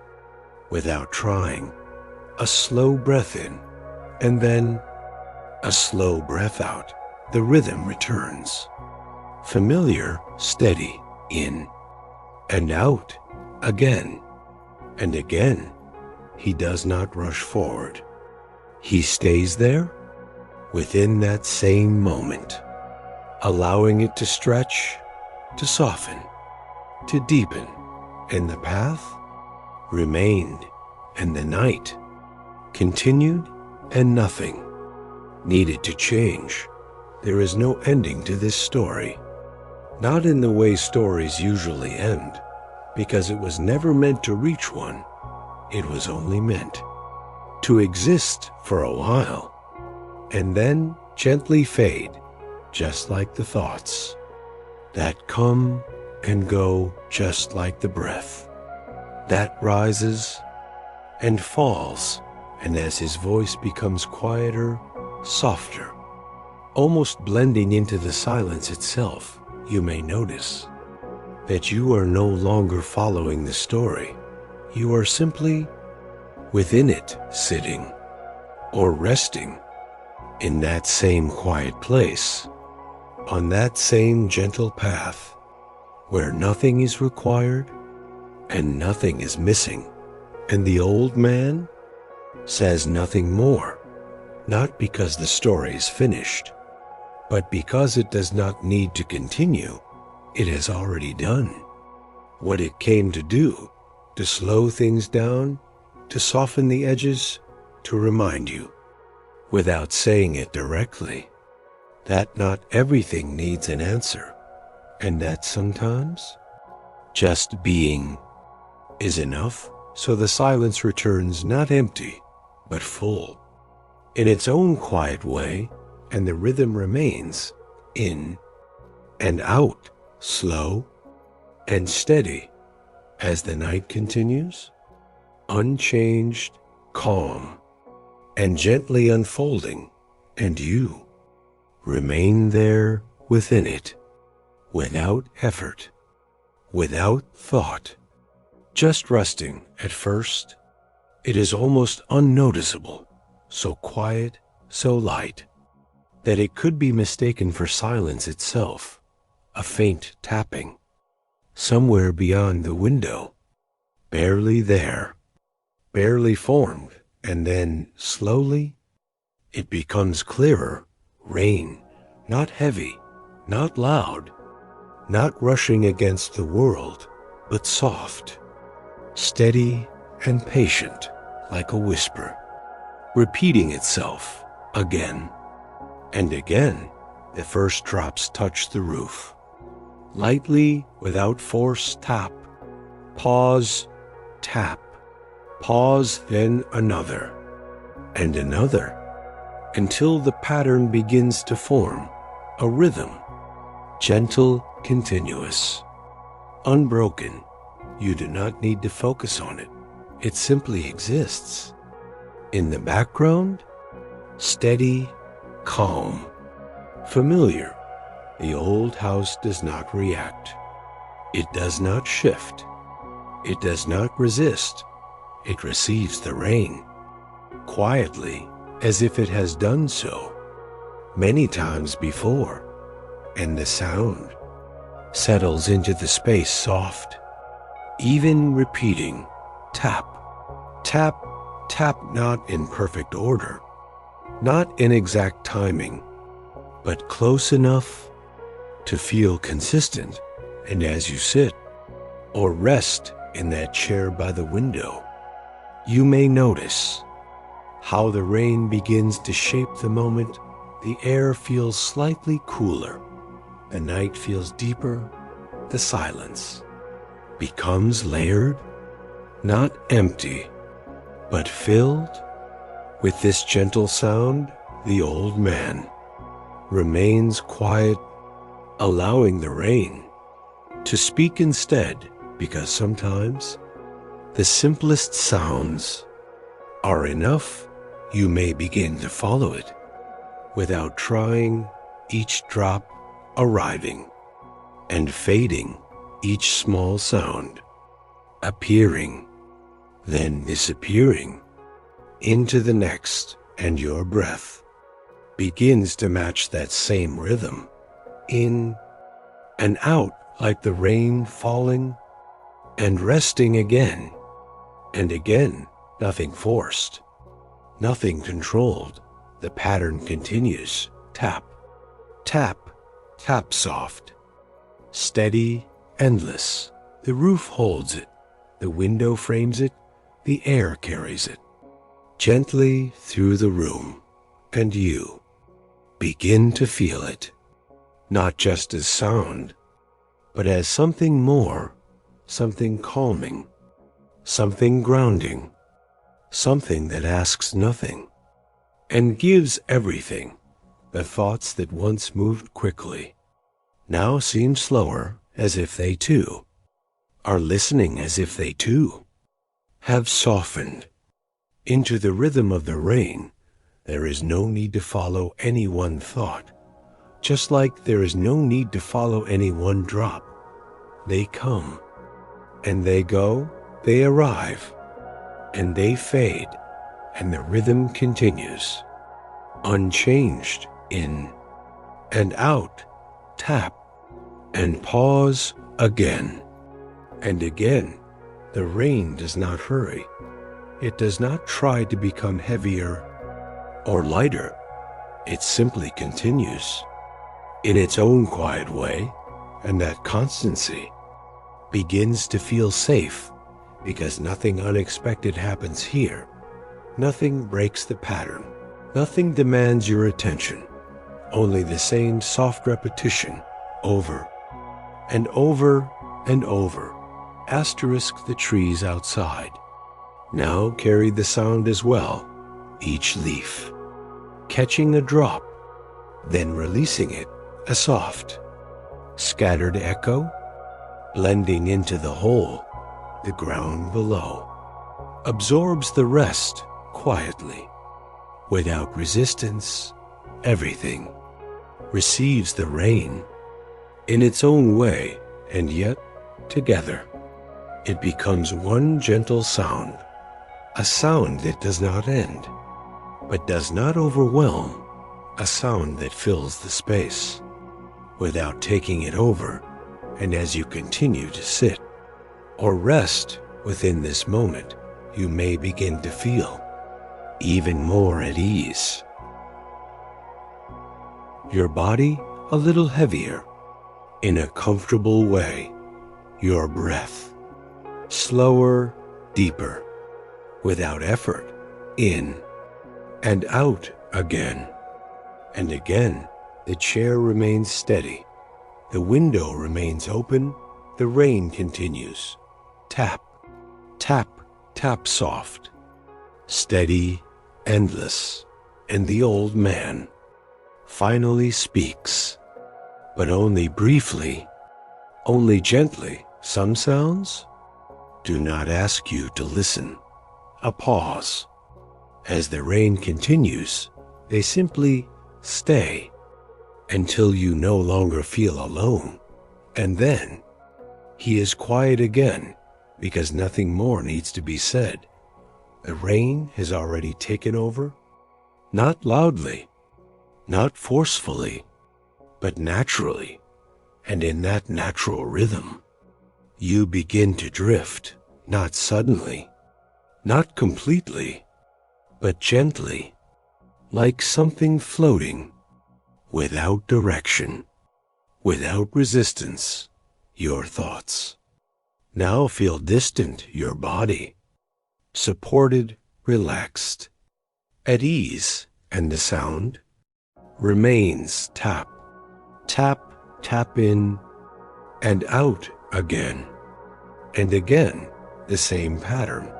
without trying. A slow breath in, and then a slow breath out. The rhythm returns. Familiar, steady, in and out, again and again. He does not rush forward. He stays there within that same moment, allowing it to stretch, to soften, to deepen. And the path remained, and the night continued, and nothing needed to change. There is no ending to this story, not in the way stories usually end, because it was never meant to reach one. It was only meant to exist for a while, and then gently fade, just like the thoughts that come and go, just like the breath that rises and falls. And as his voice becomes quieter, softer, almost blending into the silence itself, you may notice that you are no longer following the story. You are simply within it, sitting or resting in that same quiet place, on that same gentle path, where nothing is required and nothing is missing. And the old man says nothing more, not because the story is finished, but because it does not need to continue. It has already done what it came to do, to slow things down, to soften the edges, to remind you, without saying it directly, that not everything needs an answer, and that sometimes just being is enough. So the silence returns, not empty, but full, in its own quiet way, and the rhythm remains in and out, slow and steady, as the night continues, unchanged, calm, and gently unfolding, and you remain there within it. without effort, without thought, just resting. At first, it is almost unnoticeable, so quiet, so light, that it could be mistaken for silence itself, a faint tapping, somewhere beyond the window, barely there, barely formed, and then, slowly, it becomes clearer. Rain, not heavy, not loud, not rushing against the world, but soft, steady and patient, like a whisper, repeating itself again and again. The first drops touch the roof. Lightly, without force, tap, pause, tap, pause, then another, and another, until the pattern begins to form, a rhythm, gentle, continuous, unbroken. You do not need to focus on it. It simply exists. In the background, steady, calm, familiar. The old house does not react. It does not shift. It does not resist. It receives the rain, quietly, as if it has done so many times before, and the sound settles into the space soft, even repeating, tap, tap, tap, not in perfect order, not in exact timing, but close enough to feel consistent. And as you sit or rest in that chair by the window, you may notice how the rain begins to shape the moment. The air feels slightly cooler, the night feels deeper, the silence becomes layered, not empty, but filled with this gentle sound. The old man remains quiet, allowing the rain to speak instead, because sometimes the simplest sounds are enough. You may begin to follow it without trying, each drop arriving and fading, each small sound appearing, then disappearing into the next, and your breath begins to match that same rhythm, in and out, like the rain falling and resting again and again. Nothing forced, nothing controlled. The pattern continues. Tap, tap, tap, soft, steady, endless. The roof holds it, the window frames it, the air carries it gently through the room, and you begin to feel it, not just as sound, but as something more, something calming, something grounding, something that asks nothing and gives everything. The thoughts that once moved quickly now seem slower, as if they too are listening, as if they too have softened into the rhythm of the rain. There is no need to follow any one thought, just like there is no need to follow any one drop. They come and they go, they arrive and they fade, and the rhythm continues, unchanged, in and out, tap and pause again and again. The rain does not hurry. It does not try to become heavier or lighter. It simply continues in its own quiet way, and that constancy begins to feel safe, because nothing unexpected happens here. Nothing breaks the pattern. Nothing demands your attention. Only the same soft repetition, over and over and over. Asterisk the trees outside now carried the sound as well, each leaf catching a drop, then releasing it, a soft, scattered echo, blending into the whole. The ground below absorbs the rest quietly, without resistance. Everything receives the rain in its own way, and yet together. It becomes one gentle sound, a sound that does not end, but does not overwhelm, a sound that fills the space without taking it over. And as you continue to sit or rest within this moment, you may begin to feel even more at ease. Your body a little heavier in a comfortable way. Your breath slower, deeper, without effort, in and out again. And again, the chair remains steady. The window remains open. The rain continues. Tap, tap, tap soft, steady, endless. And the old man finally speaks, but only briefly, only gently. Some sounds do not ask you to listen. A pause. As the rain continues, they simply stay until you no longer feel alone. And then he is quiet again because nothing more needs to be said. The rain has already taken over, not loudly, not forcefully, but naturally. And in that natural rhythm, you begin to drift, not suddenly, not completely, but gently, like something floating, without direction, without resistance. Your thoughts now feel distant, your body supported, relaxed, at ease, and the sound remains tap, tap, tap in and out again. And again, the same pattern,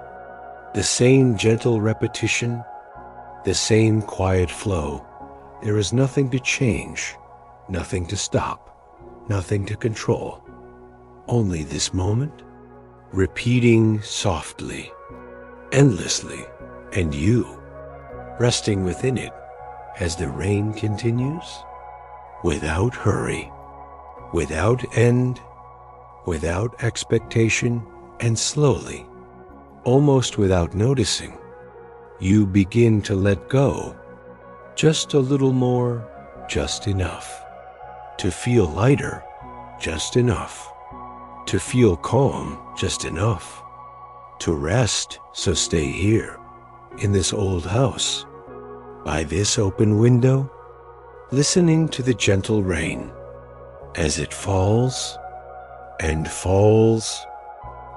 the same gentle repetition, the same quiet flow. There is nothing to change, nothing to stop, nothing to control. Only this moment, repeating softly, endlessly, and you resting within it as the rain continues, without hurry, without end, without expectation, and slowly, almost without noticing, you begin to let go, just a little more, just enough, to feel lighter, just enough, to feel calm, just enough, to rest. So stay here, in this old house, by this open window, listening to the gentle rain as it falls and falls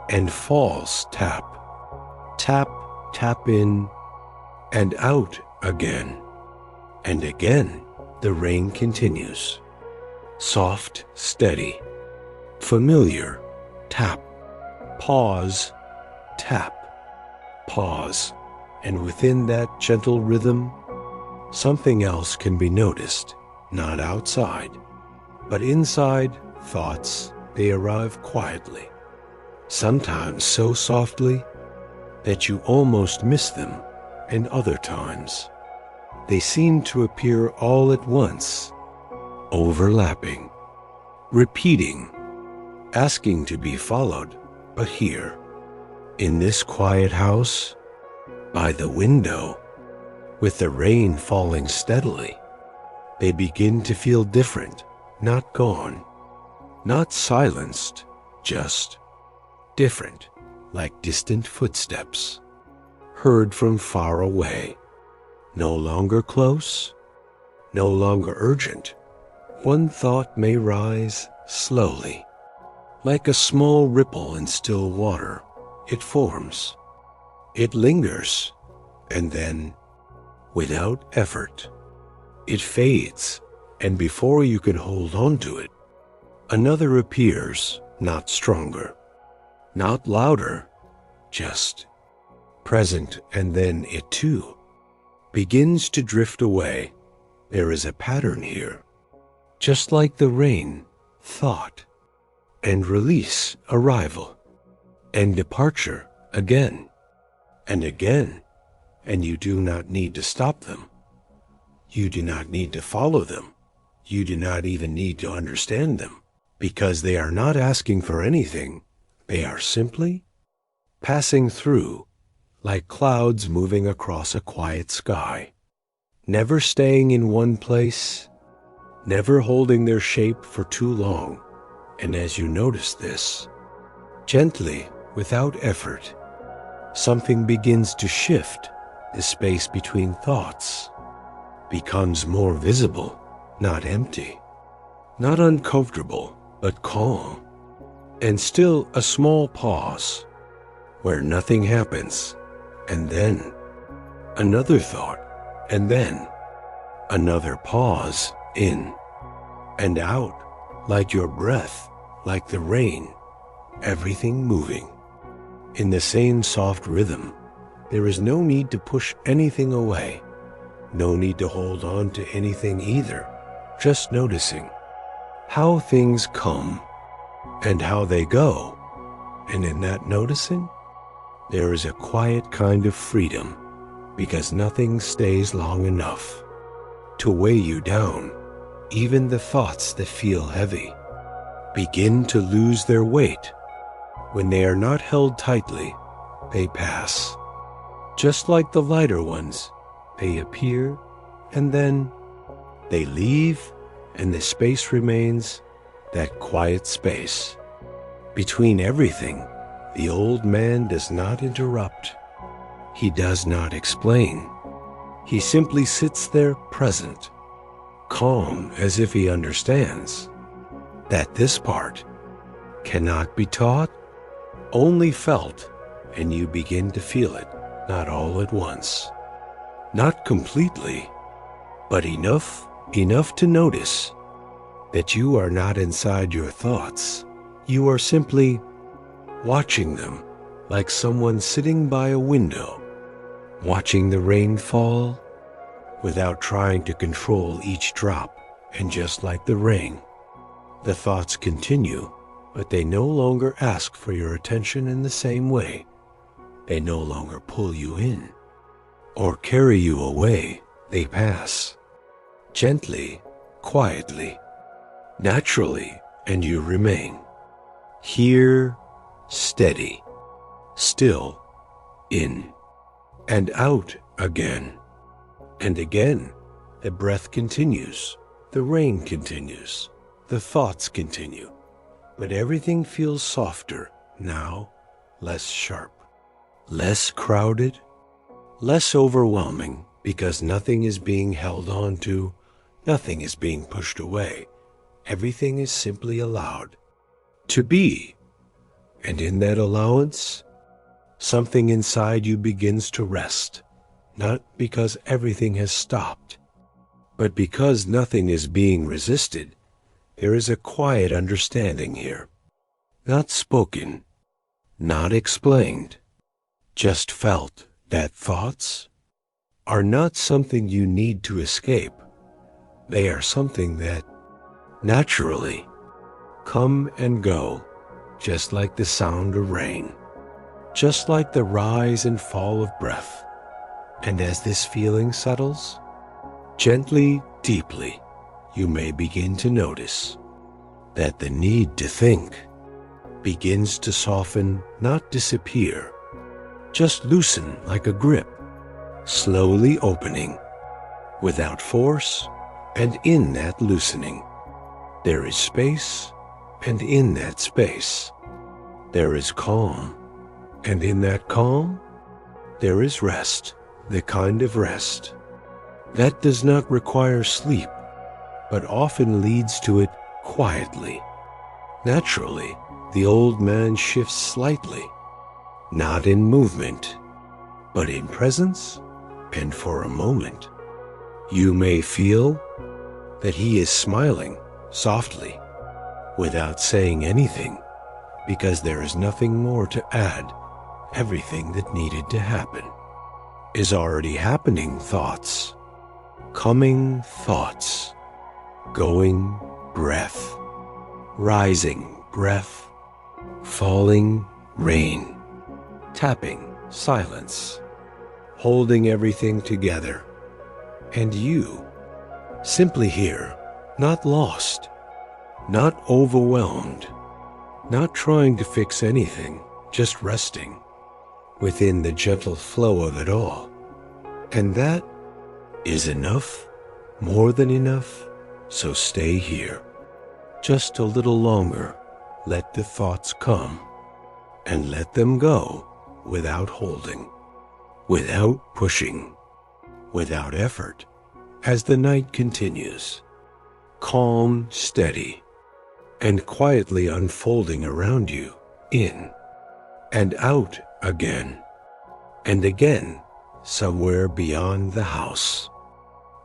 and falls. Tap, tap, tap in and out again. And again, the rain continues. Soft, steady, familiar. Tap, pause, tap, pause. And within that gentle rhythm, something else can be noticed, not outside, but inside. Thoughts, they arrive quietly, sometimes so softly that you almost miss them, and other times they seem to appear all at once, overlapping, repeating, asking to be followed. But here, in this quiet house, by the window, with the rain falling steadily, they begin to feel different, not gone, not silenced, just different, like distant footsteps, heard from far away, no longer close, no longer urgent. One thought may rise slowly, like a small ripple in still water. It forms, it lingers, and then, without effort, it fades, and before you can hold on to it, another appears, not stronger, not louder, just present, and then it too begins to drift away. There is a pattern here, just like the rain, thought, and release, arrival, and departure again, and again, and you do not need to stop them. You do not need to follow them. You do not even need to understand them. because they are not asking for anything. They are simply passing through, like clouds moving across a quiet sky, never staying in one place, never holding their shape for too long. And as you notice this, gently, without effort, something begins to shift. The space between thoughts becomes more visible, not empty, not uncomfortable, but calm. And still a small pause where nothing happens, and then another thought, and then another pause, in and out, like your breath, like the rain, everything moving in the same soft rhythm. There is no need to push anything away, no need to hold on to anything either, just noticing how things come and how they go. And in that noticing, there is a quiet kind of freedom, because nothing stays long enough to weigh you down. Even the thoughts that feel heavy begin to lose their weight. When they are not held tightly, they pass. Just like the lighter ones, they appear and then they leave, and the space remains, that quiet space. Between everything, the old man does not interrupt. He does not explain. He simply sits there present, calm, as if he understands that this part cannot be taught, only felt, and you begin to feel it, not all at once, not completely, but enough to notice that you are not inside your thoughts. You are simply watching them, like someone sitting by a window, watching the rain fall without trying to control each drop. And just like the rain, the thoughts continue, but they no longer ask for your attention in the same way. They no longer pull you in or carry you away. They pass gently, quietly, naturally, and you remain here, steady, still, in and out again. And again, the breath continues, the rain continues, the thoughts continue, but everything feels softer now, less sharp, less crowded, less overwhelming, because nothing is being held on to, nothing is being pushed away. Everything is simply allowed to be. And in that allowance, something inside you begins to rest, not because everything has stopped, but because nothing is being resisted. There is a quiet understanding here, not spoken, not explained, just felt, that thoughts are not something you need to escape. They are something that naturally come and go, just like the sound of rain, just like the rise and fall of breath. And as this feeling settles, gently, deeply, you may begin to notice that the need to think begins to soften, not disappear, just loosen like a grip, slowly opening, without force. And in that loosening, there is space, and in that space, there is calm, and in that calm, there is rest, the kind of rest that does not require sleep, but often leads to it quietly. Naturally, the old man shifts slightly, not in movement, but in presence, and for a moment, you may feel that he is smiling softly, without saying anything, because there is nothing more to add. Everything that needed to happen is already happening. Thoughts, coming thoughts, going breath, rising breath, falling rain, tapping silence, holding everything together, and you simply here, not lost, not overwhelmed, not trying to fix anything, just resting within the gentle flow of it all. And that is enough, more than enough, so stay here. Just a little longer, let the thoughts come, and let them go without holding, without pushing, without effort, as the night continues, calm, steady, and quietly unfolding around you, in and out again, and again, somewhere beyond the house,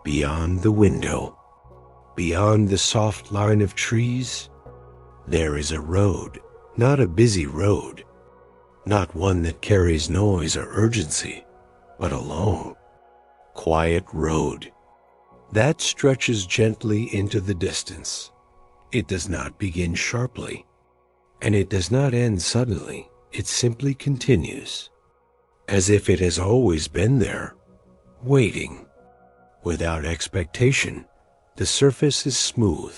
beyond the window, beyond the soft line of trees, there is a road, not a busy road, not one that carries noise or urgency, but a long, quiet road that stretches gently into the distance. It does not begin sharply, and it does not end suddenly. It simply continues, as if it has always been there, waiting, without expectation. The surface is smooth,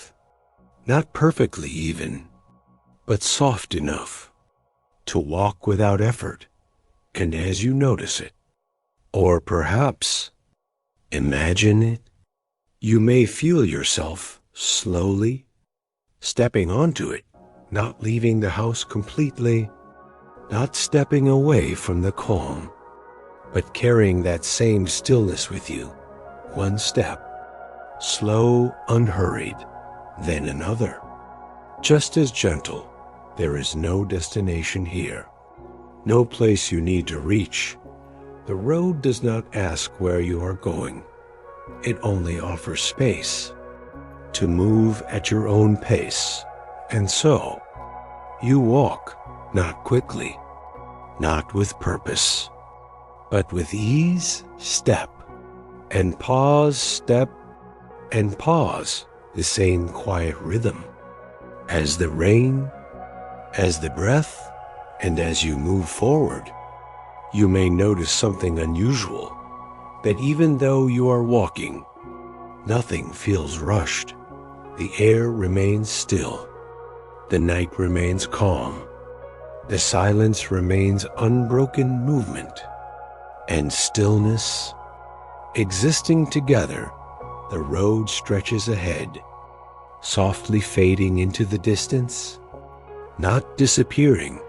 not perfectly even, but soft enough to walk without effort, and as you notice it, or perhaps imagine it, you may feel yourself slowly stepping onto it, not leaving the house completely, not stepping away from the calm, but carrying that same stillness with you, one step, slow, unhurried, then another. Just as gentle. There is no destination here, no place you need to reach. The road does not ask where you are going. It only offers space to move at your own pace. And so, you walk, not quickly, not with purpose, but with ease, step, and pause, step, and pause, the same quiet rhythm. As the rain, as the breath, and as you move forward, you may notice something unusual, that even though you are walking, nothing feels rushed. The air remains still. The night remains calm. The silence remains unbroken movement and stillness. Existing together, the road stretches ahead, softly fading into the distance, not disappearing,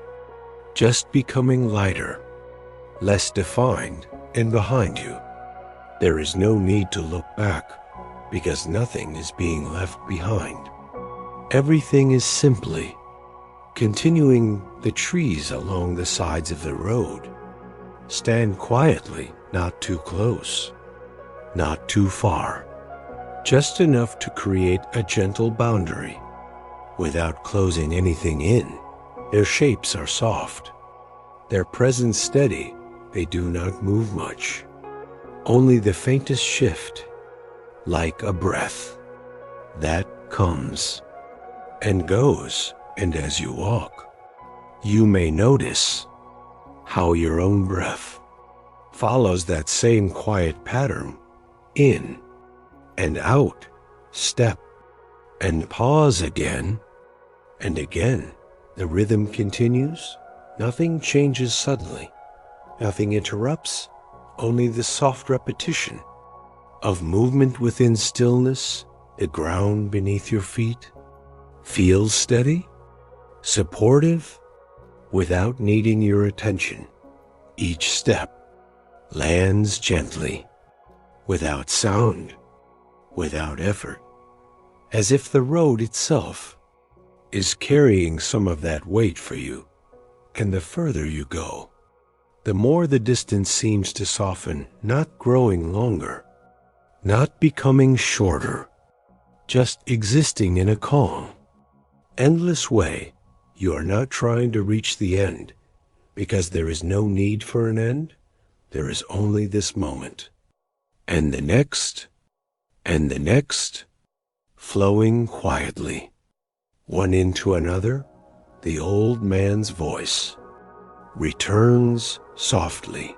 just becoming lighter, less defined, and behind you. There is no need to look back, because nothing is being left behind. Everything is simply continuing. The trees along the sides of the road stand quietly, not too close, not too far, just enough to create a gentle boundary without closing anything in. Their shapes are soft, their presence steady. They do not move much, only the faintest shift, like a breath that comes and goes. And as you walk, you may notice how your own breath follows that same quiet pattern, in and out, step and pause again and again. The rhythm continues. Nothing changes suddenly. Nothing interrupts. Only the soft repetition of movement within stillness. The ground beneath your feet feels steady, supportive, without needing your attention. Each step lands gently, without sound, without effort, as if the road itself is carrying some of that weight for you. And the further you go, the more the distance seems to soften, not growing longer, not becoming shorter, just existing in a calm, endless way. You are not trying to reach the end, because there is no need for an end. There is only this moment, and the next, and the next, flowing quietly, one into another. The old man's voice returns softly,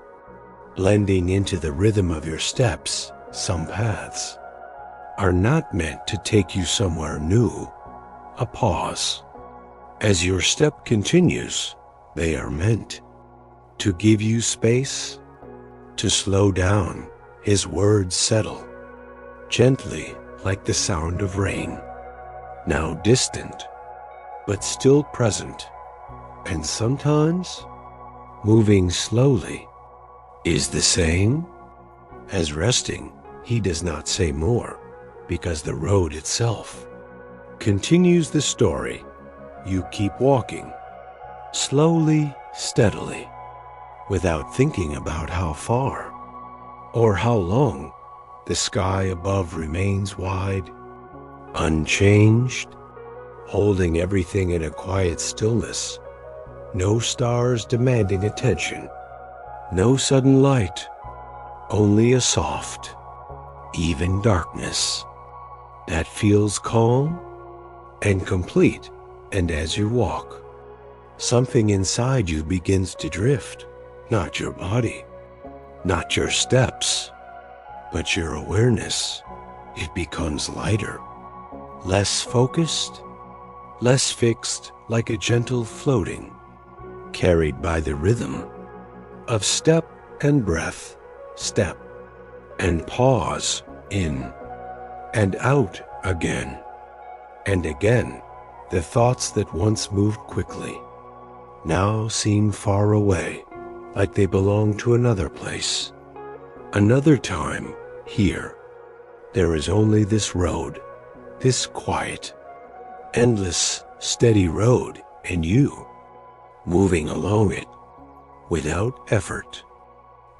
blending into the rhythm of your steps. Some paths are not meant to take you somewhere new, a pause. As your step continues, they are meant to give you space, to slow down. His words settle, gently like the sound of rain, now distant, but still present, and sometimes moving slowly. Is the same as resting. He does not say more, because the road itself continues the story. You keep walking, slowly, steadily, without thinking about how far or how long. The sky above remains wide, unchanged, holding everything in a quiet stillness. No stars demanding attention, no sudden light, only a soft, even darkness that feels calm and complete. And as you walk, something inside you begins to drift, not your body, not your steps, but your awareness. It becomes lighter, less focused, less fixed, like a gentle floating, carried by the rhythm of step and breath, step and pause, in and out again and again. The thoughts that once moved quickly now seem far away, like they belong to another place, another time. Here, there is only this road, this quiet, endless, steady road, and you, moving along it, without effort,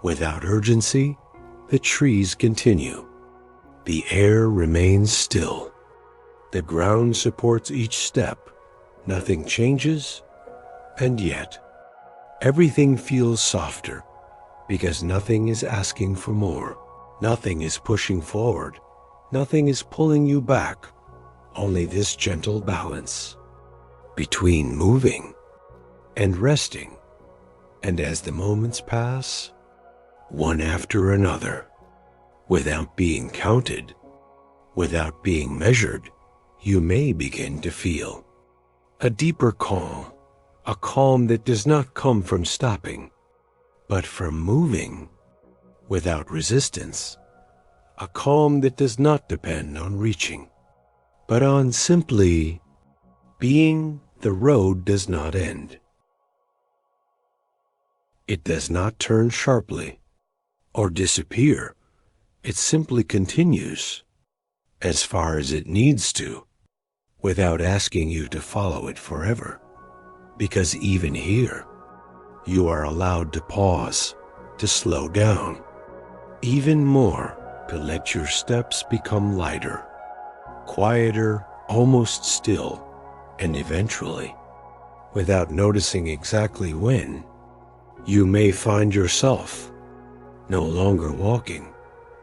without urgency. The trees continue. The air remains still. The ground supports each step. Nothing changes, and yet everything feels softer, because nothing is asking for more. Nothing is pushing forward. Nothing is pulling you back. Only this gentle balance between moving and resting. And as the moments pass, one after another, without being counted, without being measured, you may begin to feel a deeper calm, a calm that does not come from stopping, but from moving without resistance, a calm that does not depend on reaching, but on simply being. The road does not end. It does not turn sharply or disappear. It simply continues as far as it needs to, without asking you to follow it forever. Because even here, you are allowed to pause, to slow down, even more, to let your steps become lighter, quieter, almost still, and eventually, without noticing exactly when, you may find yourself no longer walking,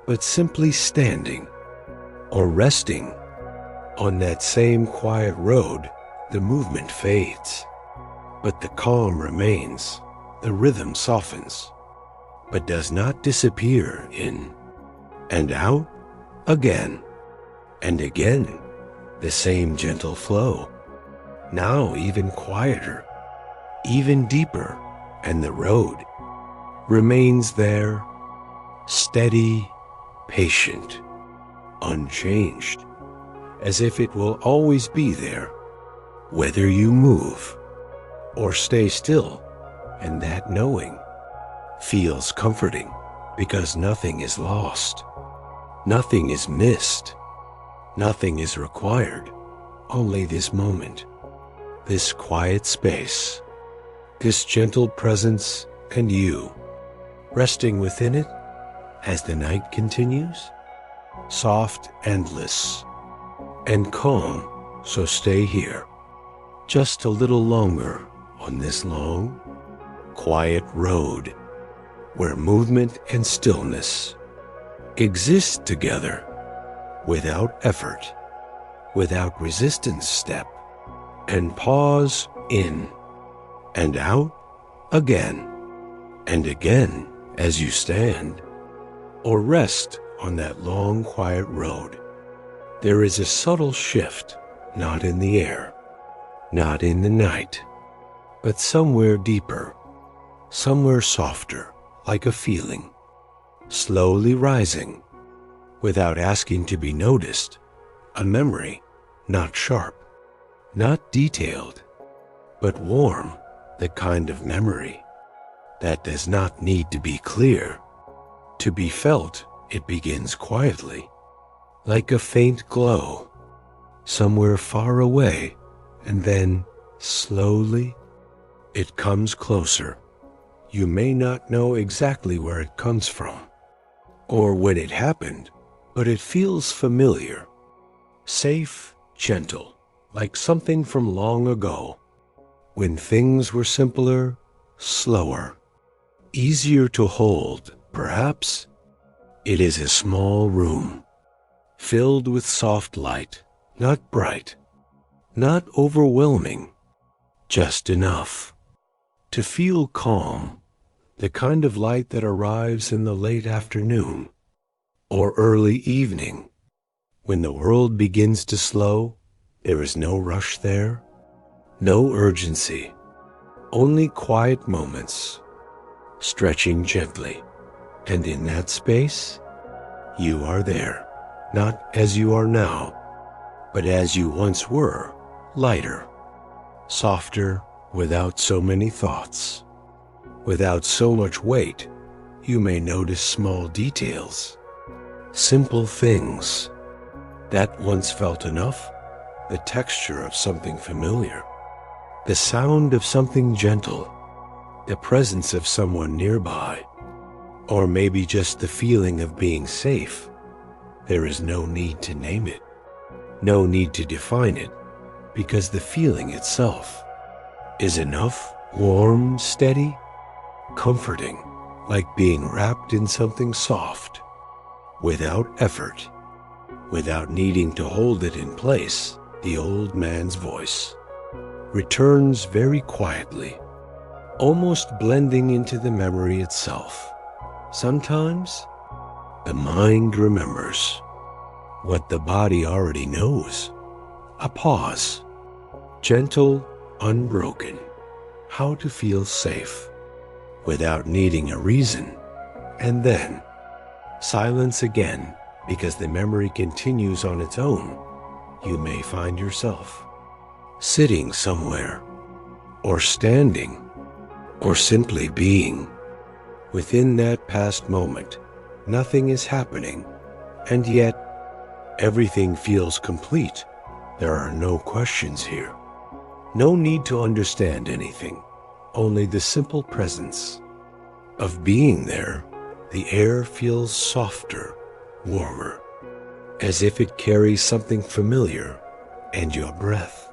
but simply standing or resting on that same quiet road. The movement fades, but the calm remains. The rhythm softens, but does not disappear. In and out again and again, the same gentle flow, now even quieter, even deeper, and the road remains there, steady, patient, unchanged, as if it will always be there, whether you move or stay still. And that knowing feels comforting, because nothing is lost, nothing is missed, nothing is required, only this moment, this quiet space, this gentle presence, and you resting within it as the night continues, soft, endless, and calm. So stay here just a little longer on this long, quiet road where movement and stillness exist together, without effort, without resistance. Step and pause, in and out again and again, as you stand or rest on that long, quiet road. There is a subtle shift not in the air, not in the night, but somewhere deeper, somewhere softer, like a feeling, slowly rising, without asking to be noticed, a memory, not sharp, not detailed, but warm, the kind of memory that does not need to be clear. To be felt, it begins quietly, like a faint glow, somewhere far away, and then, slowly, it comes closer. You may not know exactly where it comes from, or when it happened, but it feels familiar, safe, gentle, like something from long ago, when things were simpler, slower, easier to hold, perhaps. It is a small room, filled with soft light, not bright, not overwhelming, just enough to feel calm, the kind of light that arrives in the late afternoon or early evening, when the world begins to slow. There is no rush there, no urgency, only quiet moments, stretching gently. And in that space, you are there, not as you are now, but as you once were, lighter, softer, without so many thoughts, without so much weight. You may notice small details, simple things that once felt enough, the texture of something familiar, the sound of something gentle, the presence of someone nearby, or maybe just the feeling of being safe. There is no need to name it, no need to define it, because the feeling itself is enough, warm, steady, comforting, like being wrapped in something soft, without effort, without needing to hold it in place. The old man's voice returns very quietly, almost blending into the memory itself. Sometimes the mind remembers what the body already knows. A pause, gentle, unbroken, how to feel safe without needing a reason, and then silence again, because the memory continues on its own. You may find yourself sitting somewhere, or standing, or simply being. Within that past moment, nothing is happening, and yet everything feels complete. There are no questions here. No need to understand anything, only the simple presence of being there. The air feels softer, warmer, as if it carries something familiar, and your breath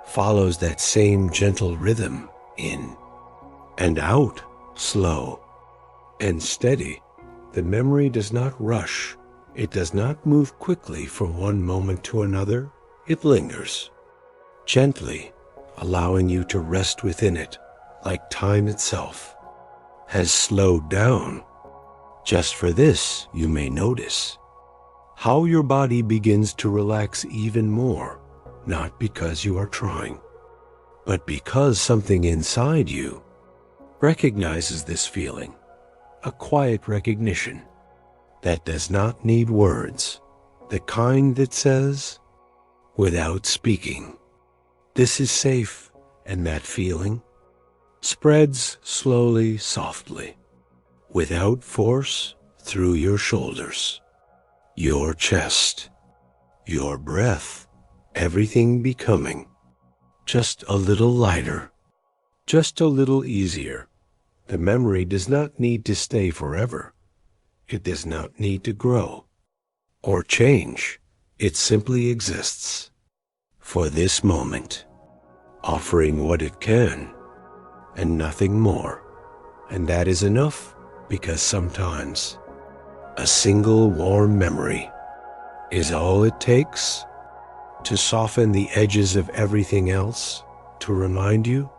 follows that same gentle rhythm, in and out, slow and steady. The memory does not rush. It does not move quickly from one moment to another. It lingers, gently, allowing you to rest within it, like time itself has slowed down. Just for this, you may notice how your body begins to relax even more, not because you are trying, but because something inside you recognizes this feeling, a quiet recognition that does not need words, the kind that says, without speaking, this is safe, and that feeling spreads slowly, softly, without force, through your shoulders, your chest, your breath, everything becoming just a little lighter, just a little easier. The memory does not need to stay forever. It does not need to grow or change. It simply exists for this moment, offering what it can and nothing more. And that is enough, because sometimes a single warm memory is all it takes to soften the edges of everything else, to remind you,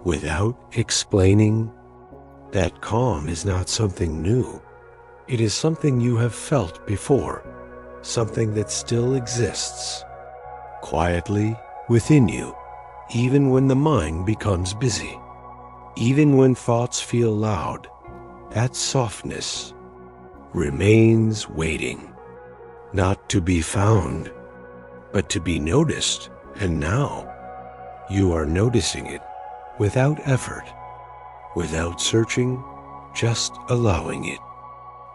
without explaining, that calm is not something new. It is something you have felt before, something that still exists, quietly within you, even when the mind becomes busy, even when thoughts feel loud. That softness remains waiting, not to be found, but to be noticed. And now you are noticing it without effort, without searching, just allowing it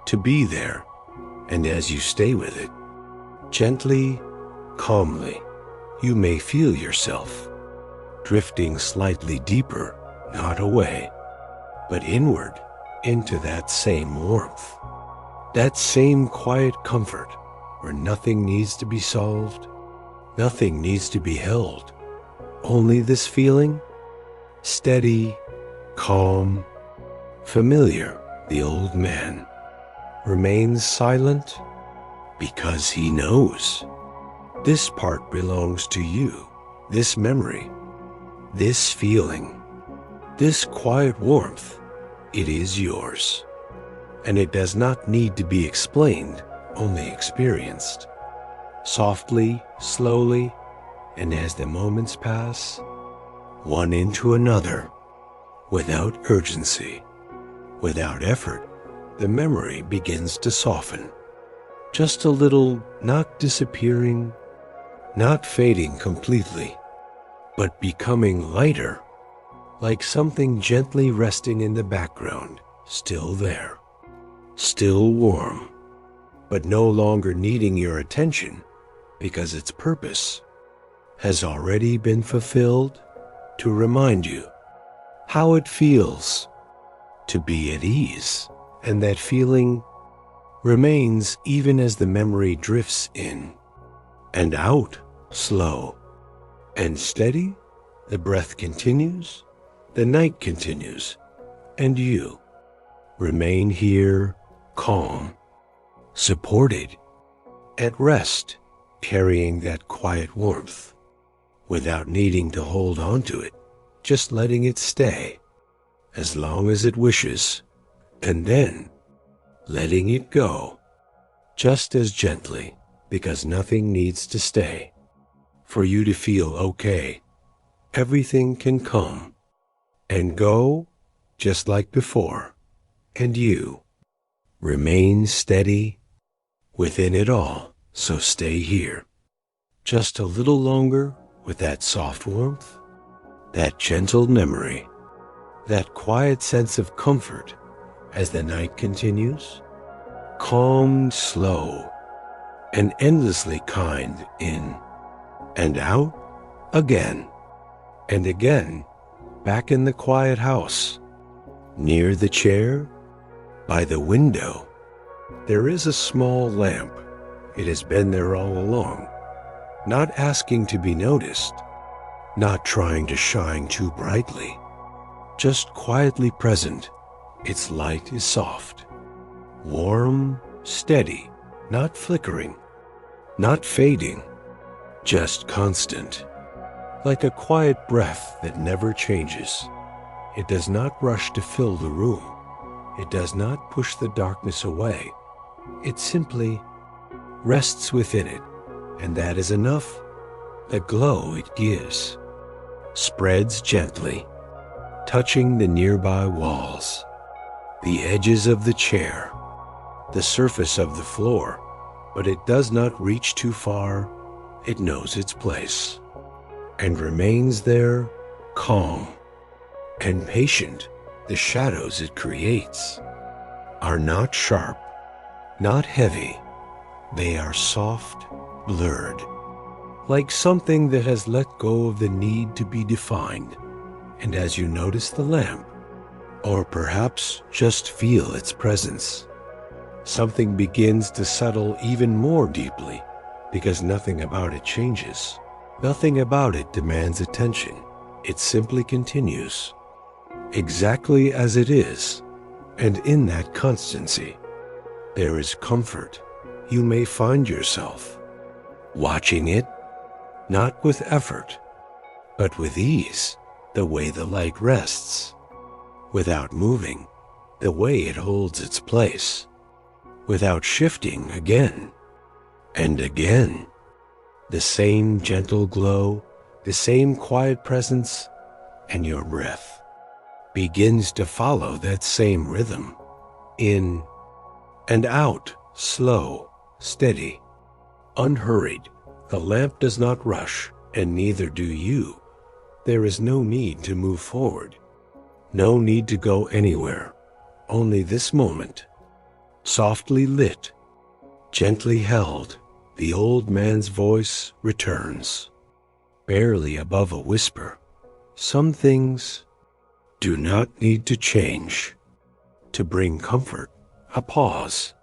to be there. And as you stay with it, gently, calmly, you may feel yourself drifting slightly deeper, not away, but inward into that same warmth, that same quiet comfort where nothing needs to be solved, nothing needs to be held. Only this feeling, steady, calm, familiar. The old man remains silent because he knows this part belongs to you, this memory, this feeling, this quiet warmth. It is yours, and it does not need to be explained, only experienced. Softly, slowly, and as the moments pass, one into another, without urgency, without effort, the memory begins to soften. Just a little, not disappearing, not fading completely, but becoming lighter, like something gently resting in the background, still there, still warm, but no longer needing your attention because its purpose has already been fulfilled to remind you how it feels to be at ease. And that feeling remains even as the memory drifts in and out, slow and steady. The breath continues, the night continues, and you remain here, calm, supported, at rest, carrying that quiet warmth without needing to hold on to it, just letting it stay as long as it wishes, and then letting it go just as gently, because nothing needs to stay. For you to feel okay, everything can come and go just like before, and you remain steady within it all. So stay here just a little longer with that soft warmth, that gentle memory, that quiet sense of comfort as the night continues, calm, slow, and endlessly kind in and out, again and again, back in the quiet house, near the chair, by the window. There is a small lamp. It has been there all along, not asking to be noticed, not trying to shine too brightly, just quietly present. Its light is soft, warm, steady, not flickering, not fading, just constant, like a quiet breath that never changes. It does not rush to fill the room. It does not push the darkness away. It simply rests within it, and that is enough. The glow it gives spreads gently, touching the nearby walls, the edges of the chair, the surface of the floor, but it does not reach too far. It knows its place and remains there, calm and patient. The shadows it creates are not sharp, not heavy. They are soft, blurred, like something that has let go of the need to be defined. And as you notice the lamp, or perhaps just feel its presence, something begins to settle even more deeply, because nothing about it changes. Nothing about it demands attention. It simply continues, exactly as it is. And in that constancy, there is comfort. You may find yourself watching it, not with effort, but with ease, the way the light rests, without moving, the way it holds its place, without shifting again and again, The same gentle glow, the same quiet presence, and your breath begins to follow that same rhythm. In and out, slow, steady, unhurried. The lamp does not rush, and neither do you. There is no need to move forward, no need to go anywhere. Only this moment, softly lit, gently held, the old man's voice returns, barely above a whisper. Some things do not need to change. To bring comfort, a pause.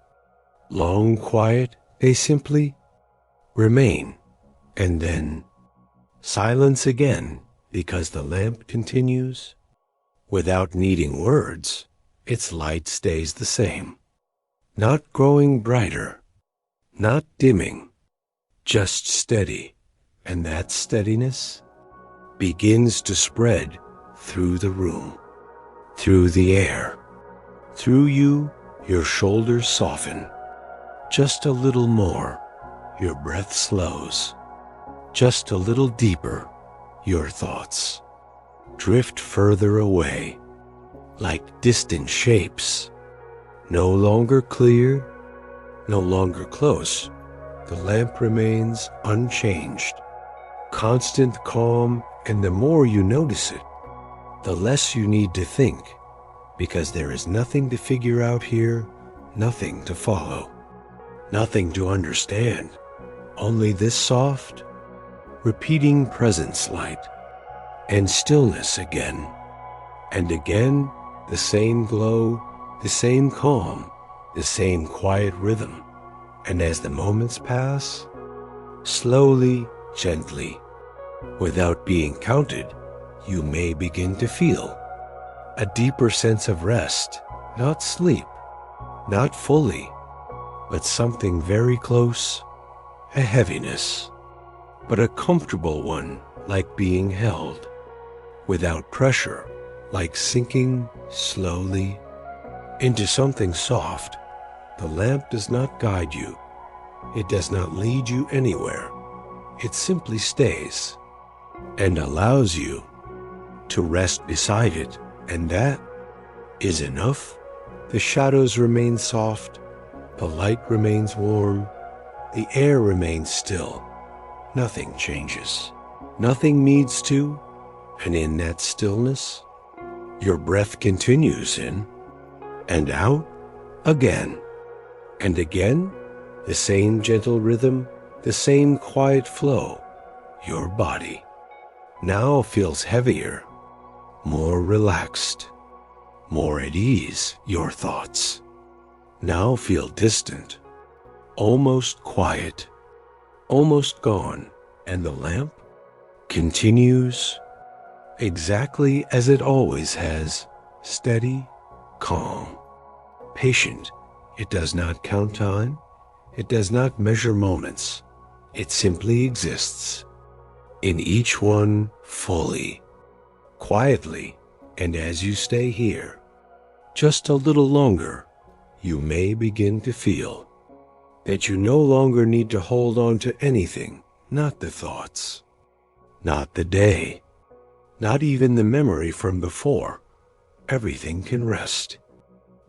Long quiet, they simply remain, and then silence again, because the lamp continues. Without needing words, its light stays the same, not growing brighter, not dimming, just steady, and that steadiness begins to spread through the room, through the air, through you. Your shoulders soften just a little more, your breath slows just a little deeper, your thoughts drift further away, like distant shapes, no longer clear, no longer close. The lamp remains unchanged, constant calm, and the more you notice it, the less you need to think, because there is nothing to figure out here, nothing to follow, nothing to understand, only this soft, repeating presence light, and stillness again, and again, the same glow, the same calm, the same quiet rhythm. And as the moments pass, slowly, gently, without being counted, you may begin to feel a deeper sense of rest, not sleep, not fully, but something very close, a heaviness, but a comfortable one, like being held, without pressure, like sinking slowly into something soft. The lamp does not guide you. It does not lead you anywhere. It simply stays and allows you to rest beside it, and that is enough. The shadows remain soft, the light remains warm, the air remains still. Nothing changes. Nothing needs to, and in that stillness, your breath continues in and out again and again, the same gentle rhythm, the same quiet flow. Your body now feels heavier, more relaxed, more at ease. Your thoughts now feel distant, almost quiet, almost gone, and the lamp continues exactly as it always has, steady, calm, patient. It does not count time. It does not measure moments. It simply exists in each one fully, quietly, and as you stay here just a little longer, you may begin to feel that you no longer need to hold on to anything, not the thoughts, not the day, not even the memory from before. Everything can rest.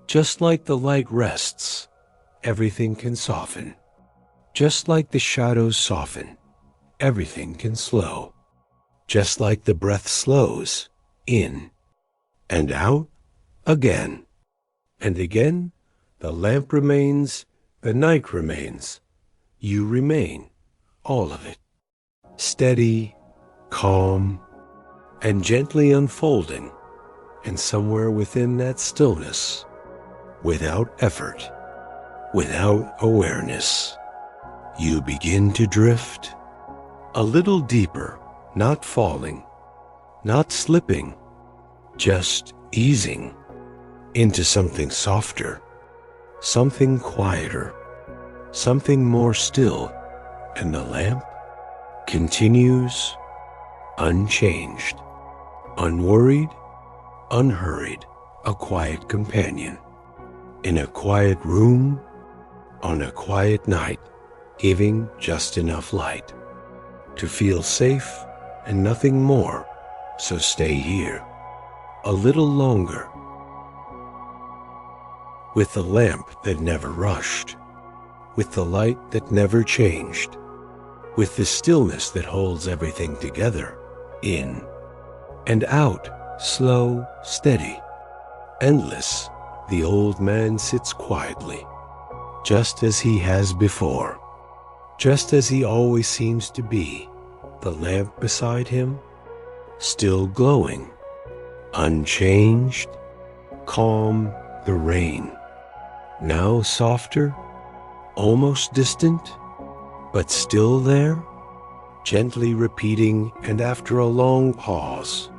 Just like the light rests, everything can soften. Just like the shadows soften, everything can slow. Just like the breath slows in and out again and again, the lamp remains, the night remains, you remain, all of it, steady, calm, and gently unfolding, and somewhere within that stillness, without effort, without awareness, you begin to drift a little deeper, not falling, not slipping, just easing into something softer, something quieter, something more still, and the lamp continues unchanged, unworried, unhurried, a quiet companion in a quiet room on a quiet night, giving just enough light to feel safe and nothing more. So stay here a little longer, with the lamp that never rushed, with the light that never changed, with the stillness that holds everything together, in and out, slow, steady, endless. The old man sits quietly, just as he has before, just as he always seems to be, the lamp beside him, still glowing, unchanged, calm, the rain, now softer, almost distant, but still there, gently repeating, and after a long pause,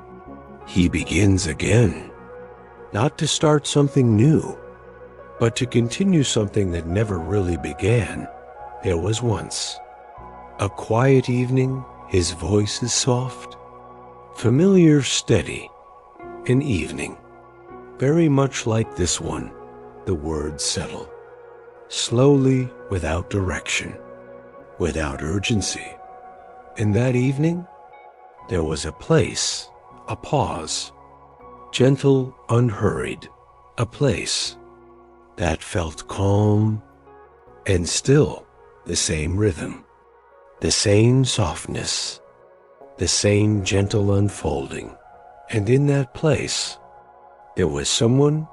he begins again, not to start something new, but to continue something that never really began. There was once a quiet evening, his voice is soft, familiar, steady, an evening, very much like this one. The words settle, slowly, without direction, without urgency. In that evening, there was a place, a pause, gentle, unhurried, a place that felt calm and still, the same rhythm, the same softness, the same gentle unfolding. And in that place, there was someone,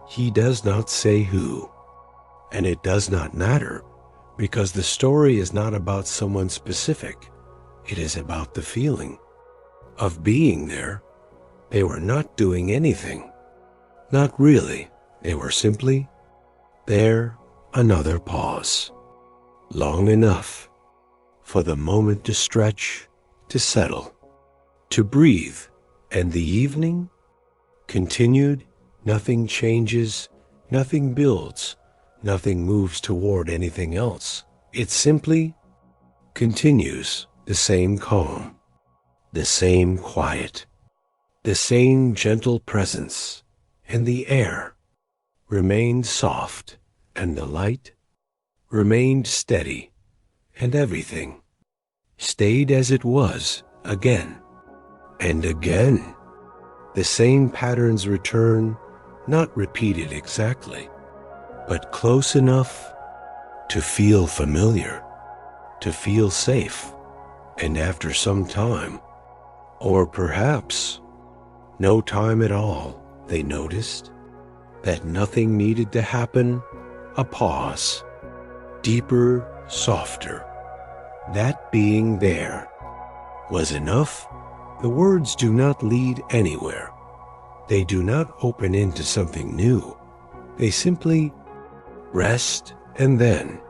he does not say who, and it does not matter, because the story is not about someone specific. It is about the feeling of being there. They were not doing anything. Not really. They were simply there. Another pause. Long enough for the moment to stretch, to settle, to breathe. And the evening continued. Nothing changes, nothing builds, nothing moves toward anything else. It simply continues, the same calm, the same quiet, the same gentle presence, and the air remained soft, and the light remained steady, and everything stayed as it was again and again. The same patterns return, not repeated exactly, but close enough to feel familiar, to feel safe. And after some time, or perhaps no time at all, they noticed that nothing needed to happen. A pause, deeper, softer. That being there was enough. The words do not lead anywhere. They do not open into something new. They simply rest and then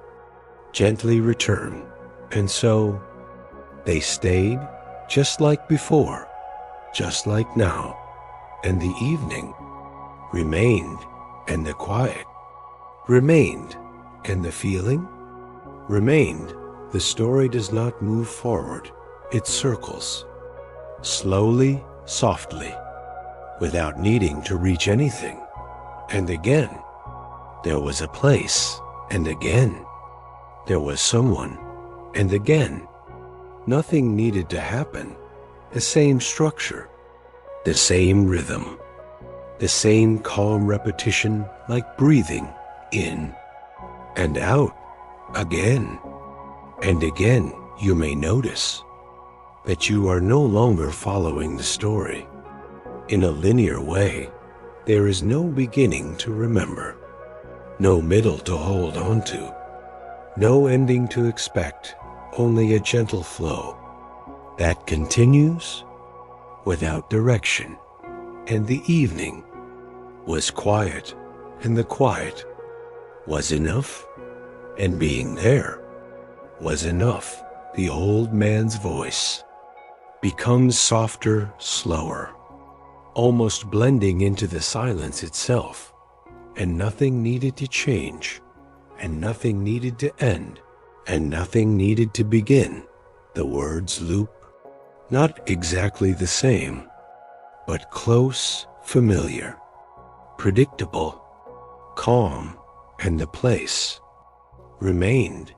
gently return. And so they stayed just like before, just like now. And the evening remained, and the quiet remained, and the feeling remained. The story does not move forward. It circles, slowly, softly, without needing to reach anything. And again, there was a place, and again, there was someone, and again, nothing needed to happen. The same structure, the same rhythm, the same calm repetition, like breathing in and out. Again and again, you may notice that you are no longer following the story in a linear way. There is no beginning to remember, no middle to hold on to, no ending to expect, only a gentle flow that continues without direction. And the evening was quiet, and the quiet was enough, and being there was enough. The old man's voice becomes softer, slower, almost blending into the silence itself, and nothing needed to change, and nothing needed to end, and nothing needed to begin. The words loop, not exactly the same, but close, familiar, predictable, calm, and the place remained,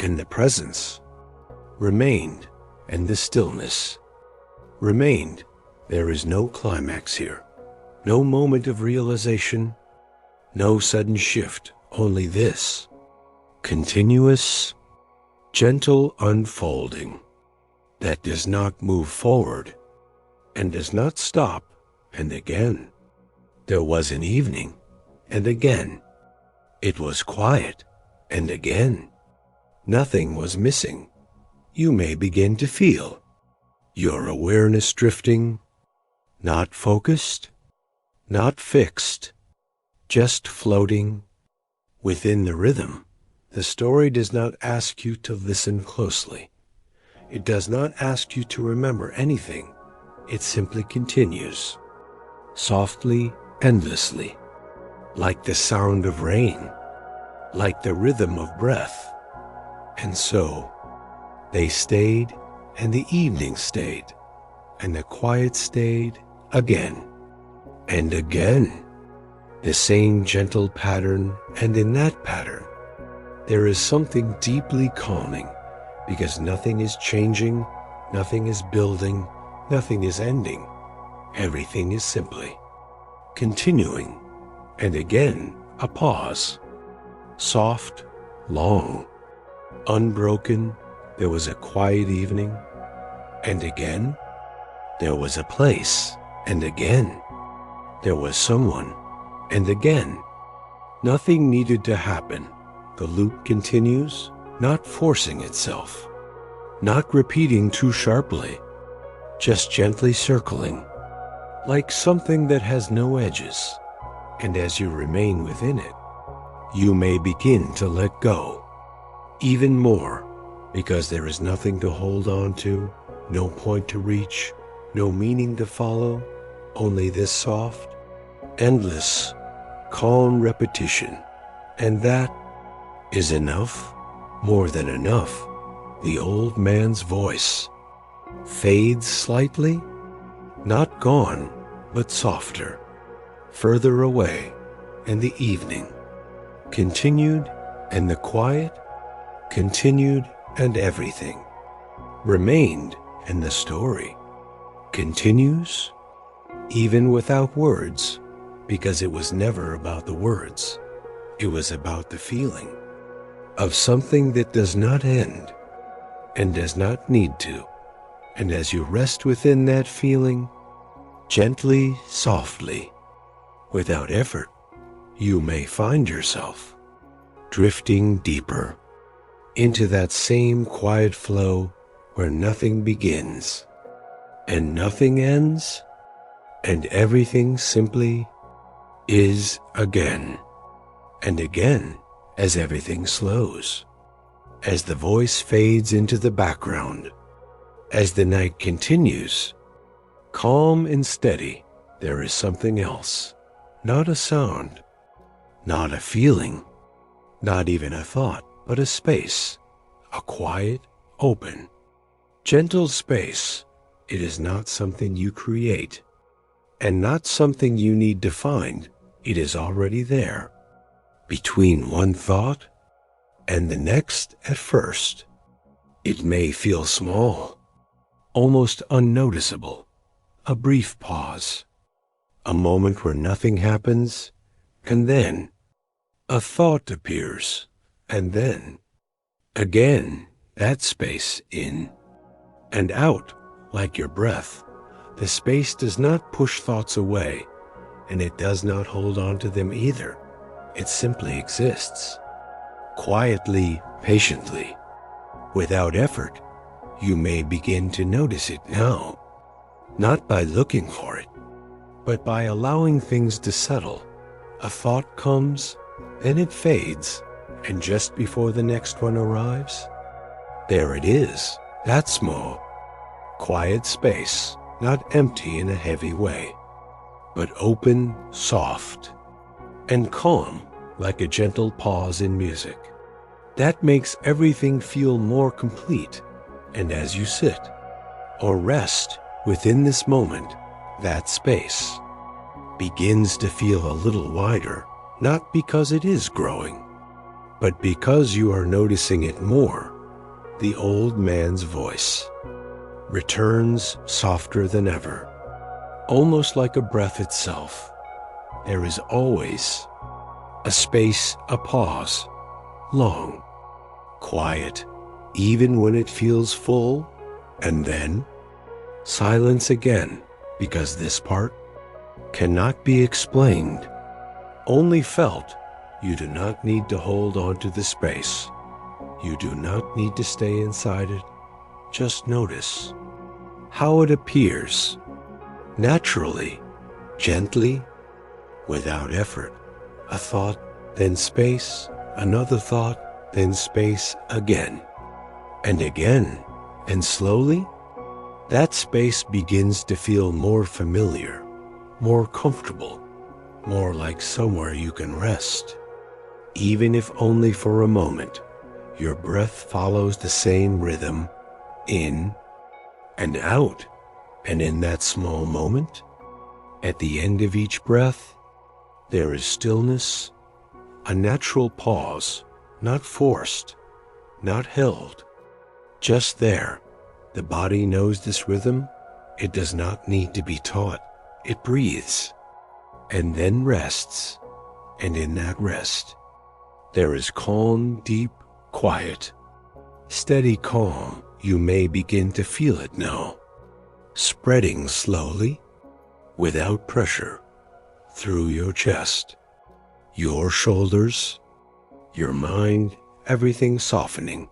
and the presence remained, and the stillness. Remained. There is no climax here, no moment of realization, no sudden shift, only this continuous, gentle unfolding that does not move forward and does not stop. And again, there was an evening, and again, it was quiet, and again, nothing was missing. You may begin to feel your awareness drifting, not focused, not fixed, just floating within the rhythm. The story does not ask you to listen closely. It does not ask you to remember anything. It simply continues, softly, endlessly, like the sound of rain, like the rhythm of breath. And so, they stayed, and the evening stayed, and the quiet stayed again, and again. The same gentle pattern, and in that pattern, there is something deeply calming, because nothing is changing, nothing is building, nothing is ending. Everything is simply continuing, and again a pause. Soft, long, unbroken, there was a quiet evening, and again there was a place, and again there was someone, and again nothing needed to happen. The loop continues, not forcing itself, not repeating too sharply, just gently circling, like something that has no edges. And as you remain within it, you may begin to let go even more, because there is nothing to hold on to, no point to reach, no meaning to follow, only this soft, endless, calm repetition. And that is enough, more than enough. The old man's voice fades slightly, not gone, but softer, further away, and the evening continued, and the quiet continued, and everything remained, and the story continues, even without words, because it was never about the words. It was about the feeling of something that does not end and does not need to. And as you rest within that feeling, gently, softly, without effort, you may find yourself drifting deeper into that same quiet flow where nothing begins and nothing ends, and everything simply is again and again, as everything slows, as the voice fades into the background, as the night continues, calm and steady. There is something else, not a sound, not a feeling, not even a thought, but a space, a quiet, open, gentle space. It is not something you create, and not something you need to find. It is already there, between one thought and the next. At first, it may feel small, almost unnoticeable, a brief pause, a moment where nothing happens, and then a thought appears, and then again that space, in and out, like your breath. The space does not push thoughts away, and it does not hold on to them either. It simply exists, quietly, patiently, without effort. You may begin to notice it now, not by looking for it, but by allowing things to settle. A thought comes, then it fades, and just before the next one arrives, there it is, that small, quiet space, not empty in a heavy way, but open, soft, and calm, like a gentle pause in music. That makes everything feel more complete. And as you sit or rest within this moment, that space begins to feel a little wider, not because it is growing, but because you are noticing it more. The old man's voice returns softer than ever, almost like a breath itself. There is always a space, a pause, long, quiet, even when it feels full, and then silence again, because this part cannot be explained, only felt. You do not need to hold on to the space. You do not need to stay inside it. Just notice how it appears, naturally, gently, without effort. A thought, then space, another thought, then space again, and slowly, that space begins to feel more familiar, more comfortable, more like somewhere you can rest. Even if only for a moment, your breath follows the same rhythm, in and out, and in that small moment, at the end of each breath, there is stillness, a natural pause, not forced, not held, just there. The body knows this rhythm. It does not need to be taught. It breathes, and then rests, and in that rest, there is calm, deep, quiet, steady calm. You may begin to feel it now, spreading slowly, without pressure, through your chest, your shoulders, your mind, everything softening.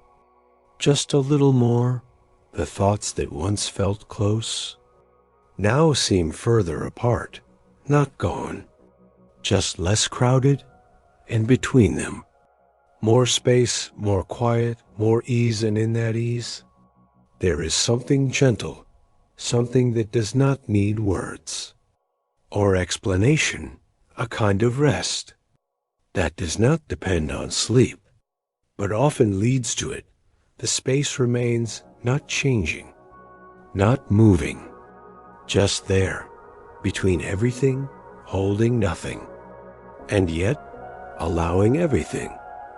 Just a little more, the thoughts that once felt close now seem further apart, not gone, just less crowded, and between them, more space, more quiet, more ease, and in that ease, there is something gentle, something that does not need words or explanation, a kind of rest that does not depend on sleep, but often leads to it. The space remains not changing, not moving, just there, between everything, holding nothing, and yet allowing everything.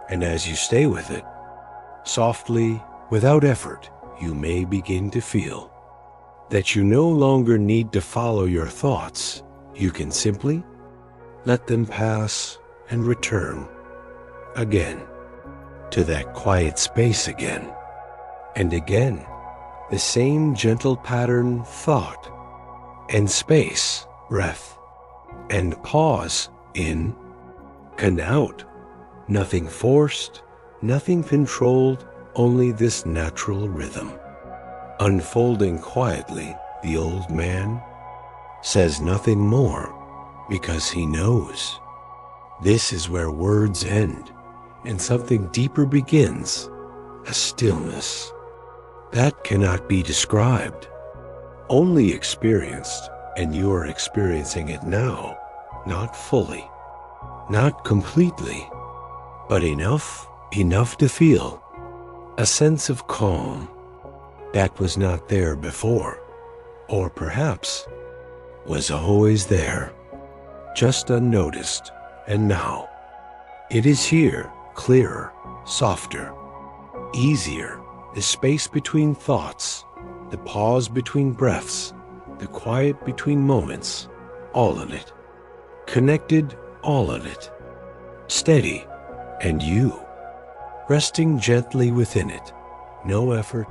And as you stay with it, softly, without effort, you may begin to feel that you no longer need to follow your thoughts. You can simply let them pass and return again to that quiet space again and again. The same gentle pattern, thought and space, breath and pause, in and out. Nothing forced, nothing controlled, only this natural rhythm. Unfolding quietly, the old man says nothing more because he knows this is where words end and something deeper begins, a stillness that cannot be described, only experienced, and you are experiencing it now, not fully, not completely, but enough to feel a sense of calm that was not there before, or perhaps was always there, just unnoticed, and now it is here, clearer, softer, easier. The space between thoughts, the pause between breaths, the quiet between moments, all of it, connected, all of it, steady, and you, resting gently within it. No effort,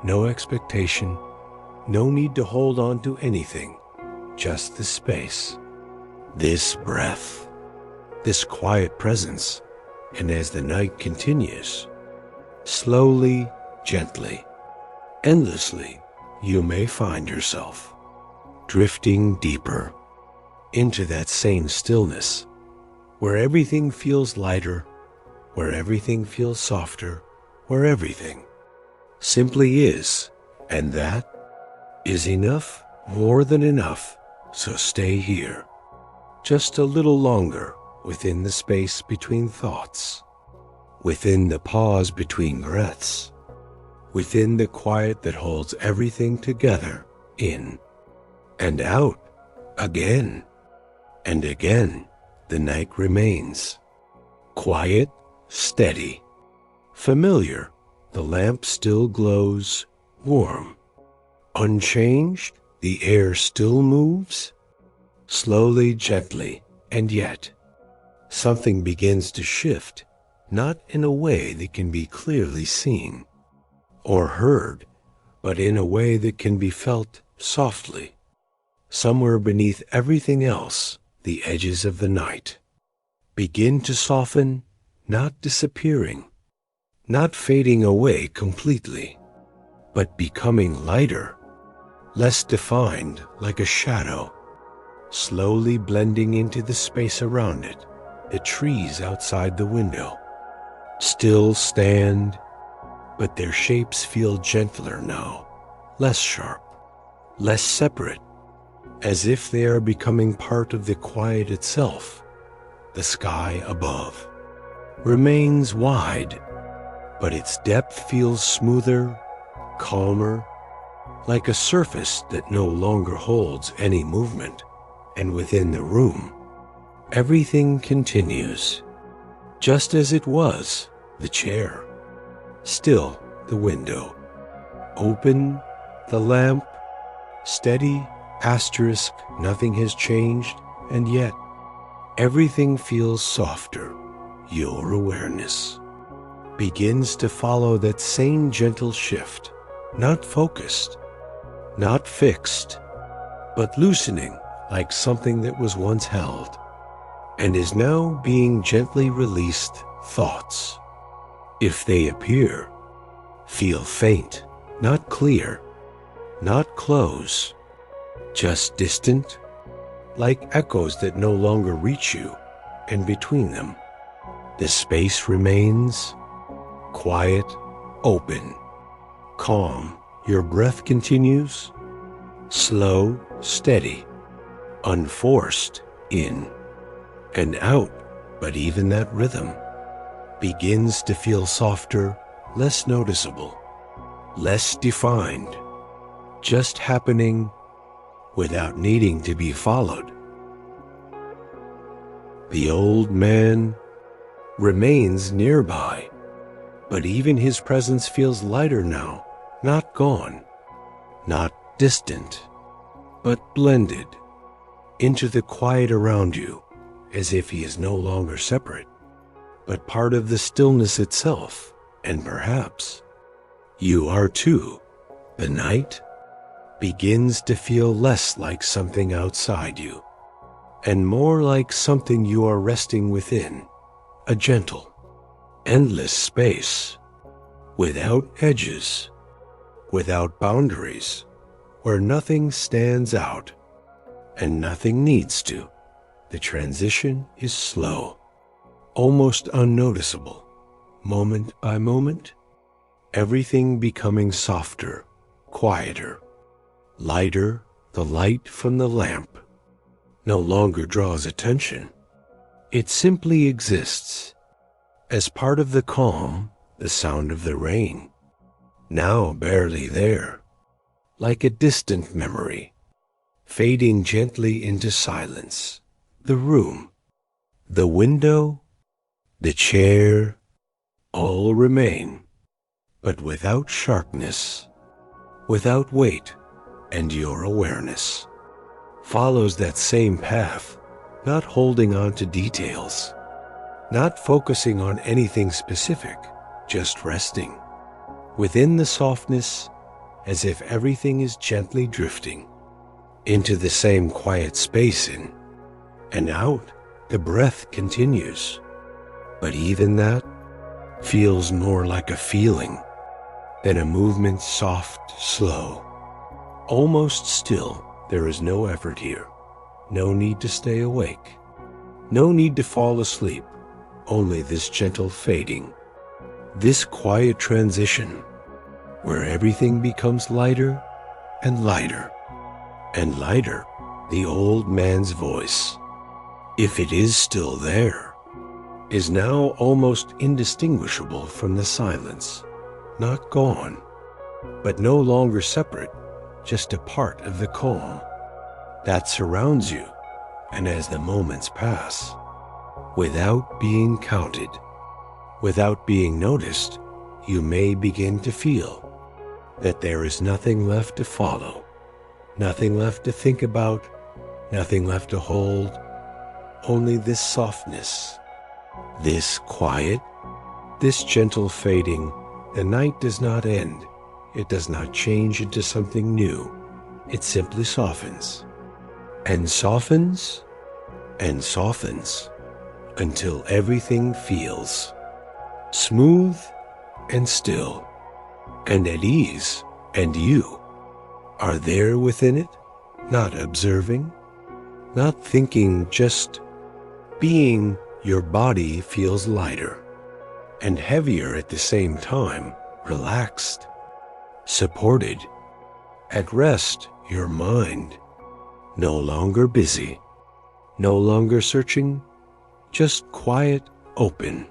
no expectation, no need to hold on to anything, just the space, this breath, this quiet presence. And as the night continues, slowly, gently, endlessly, you may find yourself drifting deeper into that same stillness, where everything feels lighter, where everything feels softer, where everything simply is, and that is enough, more than enough. So stay here, just a little longer, within the space between thoughts, within the pause between breaths, within the quiet that holds everything together, in and out, again and again. The night remains quiet, steady, familiar. The lamp still glows, warm, Unchanged, the air still moves, slowly, gently, and yet something begins to shift, not in a way that can be clearly seen or heard, but in a way that can be felt softly. Somewhere beneath everything else, the edges of the night begin to soften, not disappearing, not fading away completely, but becoming lighter, less defined like a shadow, slowly blending into the space around it. The trees outside the window still stand, but their shapes feel gentler now, less sharp, less separate, as if they are becoming part of the quiet itself. The sky above remains wide, but its depth feels smoother, calmer, like a surface that no longer holds any movement. And within the room, everything continues, just as it was, the chair, still the window, open, the lamp, steady, asterisk, nothing has changed, and yet everything feels softer. Your awareness begins to follow that same gentle shift, not focused, not fixed, but loosening like something that was once held and is now being gently released. Thoughts, if they appear, feel faint, not clear, not close, just distant, like echoes that no longer reach you, and between them, the space remains quiet, open, calm. Your breath continues, slow, steady, unforced, in and out, but even that rhythm begins to feel softer, less noticeable, less defined, just happening without needing to be followed. The old man remains nearby, but even his presence feels lighter now, not gone, not distant, but blended into the quiet around you, as if he is no longer separate, but part of the stillness itself. And perhaps you are too. The night begins to feel less like something outside you and more like something you are resting within, a gentle, endless space, without edges, without boundaries, where nothing stands out and nothing needs to. The transition is slow, almost unnoticeable, moment by moment, everything becoming softer, quieter, lighter. The light from the lamp no longer draws attention. It simply exists as part of the calm. The sound of the rain, now barely there, like a distant memory, fading gently into silence. The room, the window, the chair, all remain, but without sharpness, without weight, and your awareness follows that same path, not holding on to details, not focusing on anything specific, just resting within the softness, as if everything is gently drifting into the same quiet space. In and out, the breath continues, but even that feels more like a feeling than a movement, soft, slow, almost still. There is no effort here, no need to stay awake, no need to fall asleep, only this gentle fading, this quiet transition where everything becomes lighter and lighter and lighter. The old man's voice, if it is still there, is now almost indistinguishable from the silence, not gone, but no longer separate, just a part of the calm that surrounds you. And as the moments pass, without being counted, without being noticed, you may begin to feel that there is nothing left to follow, nothing left to think about, nothing left to hold, only this softness, this quiet, this gentle fading. The night does not end. It does not change into something new. It simply softens, and softens, and softens, until everything feels smooth and still and at ease, and you are there within it, not observing, not thinking, just being. Your body feels lighter and heavier at the same time, relaxed, supported, at rest. Your mind no longer busy, no longer searching, just quiet, open,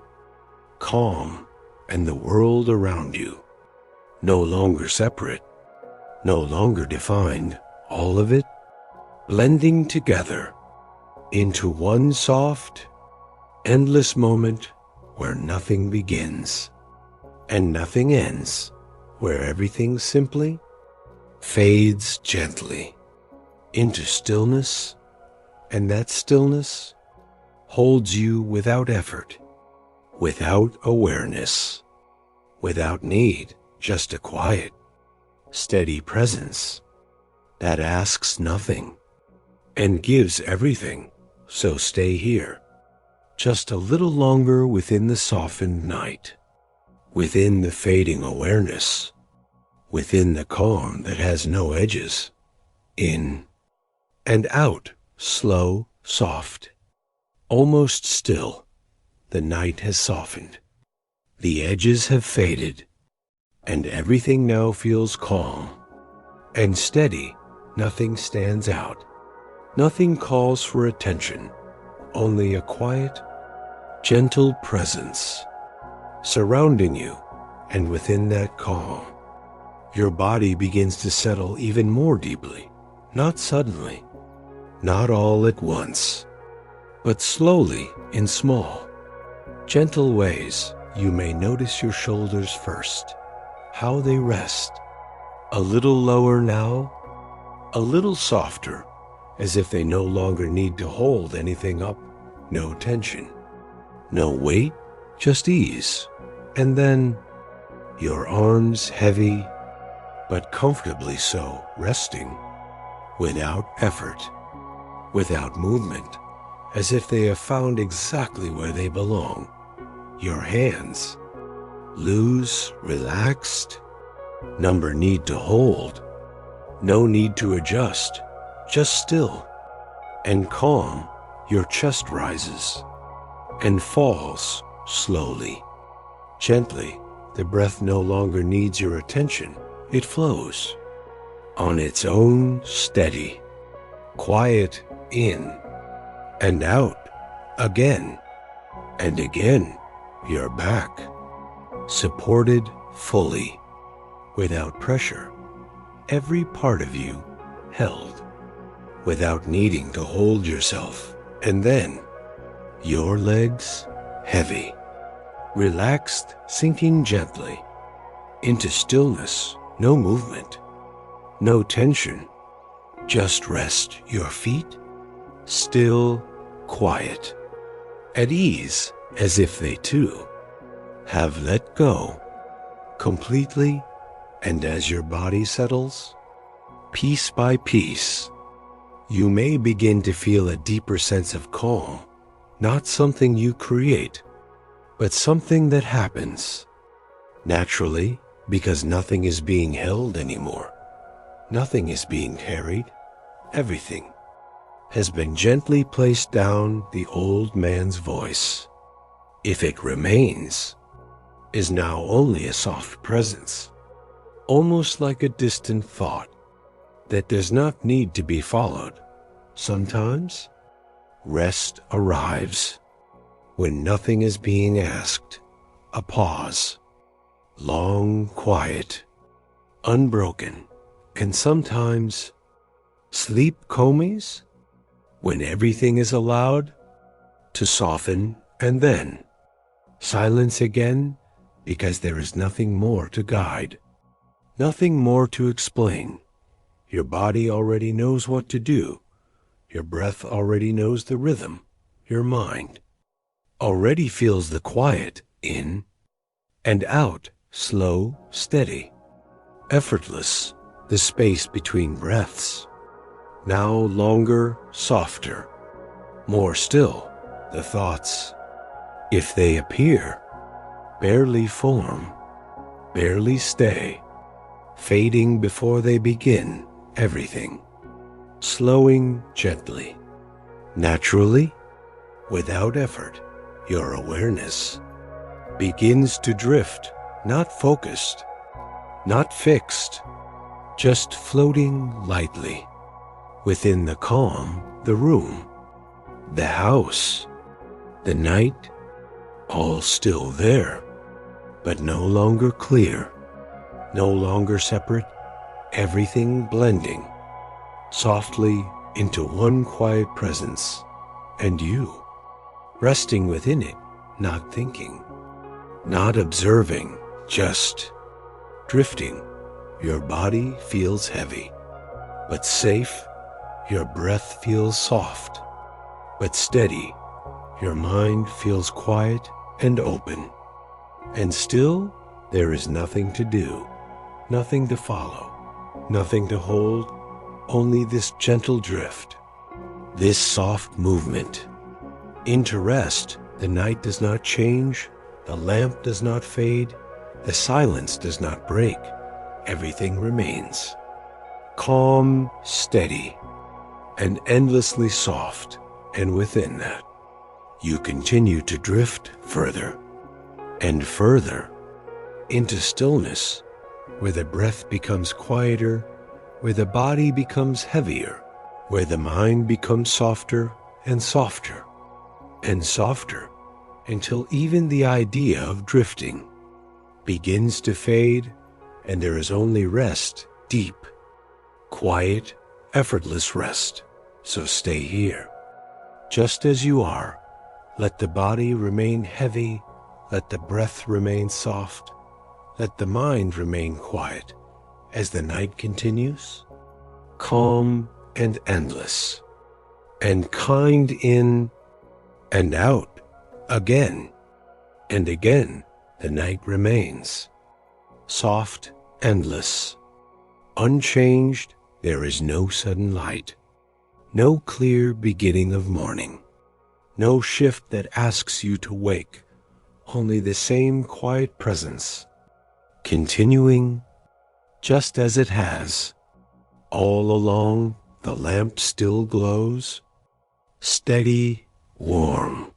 calm, and the world around you no longer separate, no longer defined, all of it blending together into one soft, endless moment where nothing begins and nothing ends, where everything simply fades gently into stillness, and that stillness holds you without effort, without awareness, without need, just a quiet, steady presence that asks nothing and gives everything. So stay here, just a little longer within the softened night, within the fading awareness, within the calm that has no edges, in and out, slow, soft, almost still. The night has softened, the edges have faded, and everything now feels calm and steady. Nothing stands out, nothing calls for attention, only a quiet, gentle presence surrounding you. And within that calm, your body begins to settle even more deeply, not suddenly, not all at once, but slowly, in small, gentle ways. You may notice your shoulders first, how they rest, a little lower now, a little softer, as if they no longer need to hold anything up. No tension, no weight, just ease. And then your arms heavy, but comfortably so, resting, without effort, without movement, as if they have found exactly where they belong. Your hands loose, relaxed, number need to hold, no need to adjust, just still and calm. Your chest rises and falls slowly, gently. The breath no longer needs your attention. It flows on its own, steady, quiet, in and out, again and again. You're back, supported fully, without pressure, every part of you held, without needing to hold yourself. And then your legs heavy, relaxed, sinking gently into stillness. No movement, no tension, just rest. Your feet still, quiet, at ease, as if they too have let go completely. And as your body settles, piece by piece, you may begin to feel a deeper sense of calm, not something you create, but something that happens naturally, because nothing is being held anymore. Nothing is being carried. Everything has been gently placed down. The old man's voice, if it remains, is now only a soft presence, almost like a distant thought that does not need to be followed. Sometimes rest arrives when nothing is being asked, a pause, long, quiet, unbroken. And sometimes sleep comes when everything is allowed to soften, and then silence again, because there is nothing more to guide, Nothing more to explain. Your body already knows what to do. Your breath already knows the rhythm. Your mind already feels the quiet in and out, slow, steady, effortless, the space between breaths. Now longer, softer, more still, the thoughts, if they appear, barely form, barely stay, fading before they begin, everything, slowing gently, naturally, without effort, your awareness begins to drift, not focused, not fixed, just floating lightly within the calm, the room, the house, the night, all still there, but no longer clear, no longer separate, everything blending softly into one quiet presence, and you, resting within it, not thinking, not observing, just drifting. Your body feels heavy, but safe. Your breath feels soft, but steady. Your mind feels quiet and open. And still, there is nothing to do, nothing to follow, nothing to hold, only this gentle drift, this soft movement. Into rest, the night does not change, the lamp does not fade, the silence does not break. Everything remains calm, steady, and endlessly soft. And within that, you continue to drift further and further into stillness, where the breath becomes quieter, where the body becomes heavier, where the mind becomes softer and softer and softer, until even the idea of drifting begins to fade, and there is only rest, deep, quiet, effortless rest. So stay here, just as you are. Let the body remain heavy, let the breath remain soft, let the mind remain quiet as the night continues, calm and endless, and kind in and out. Again and again, the night remains soft, endless, unchanged. There is no sudden light, no clear beginning of morning, no shift that asks you to wake, only the same quiet presence, continuing just as it has. All along, the lamp still glows, steady, warm,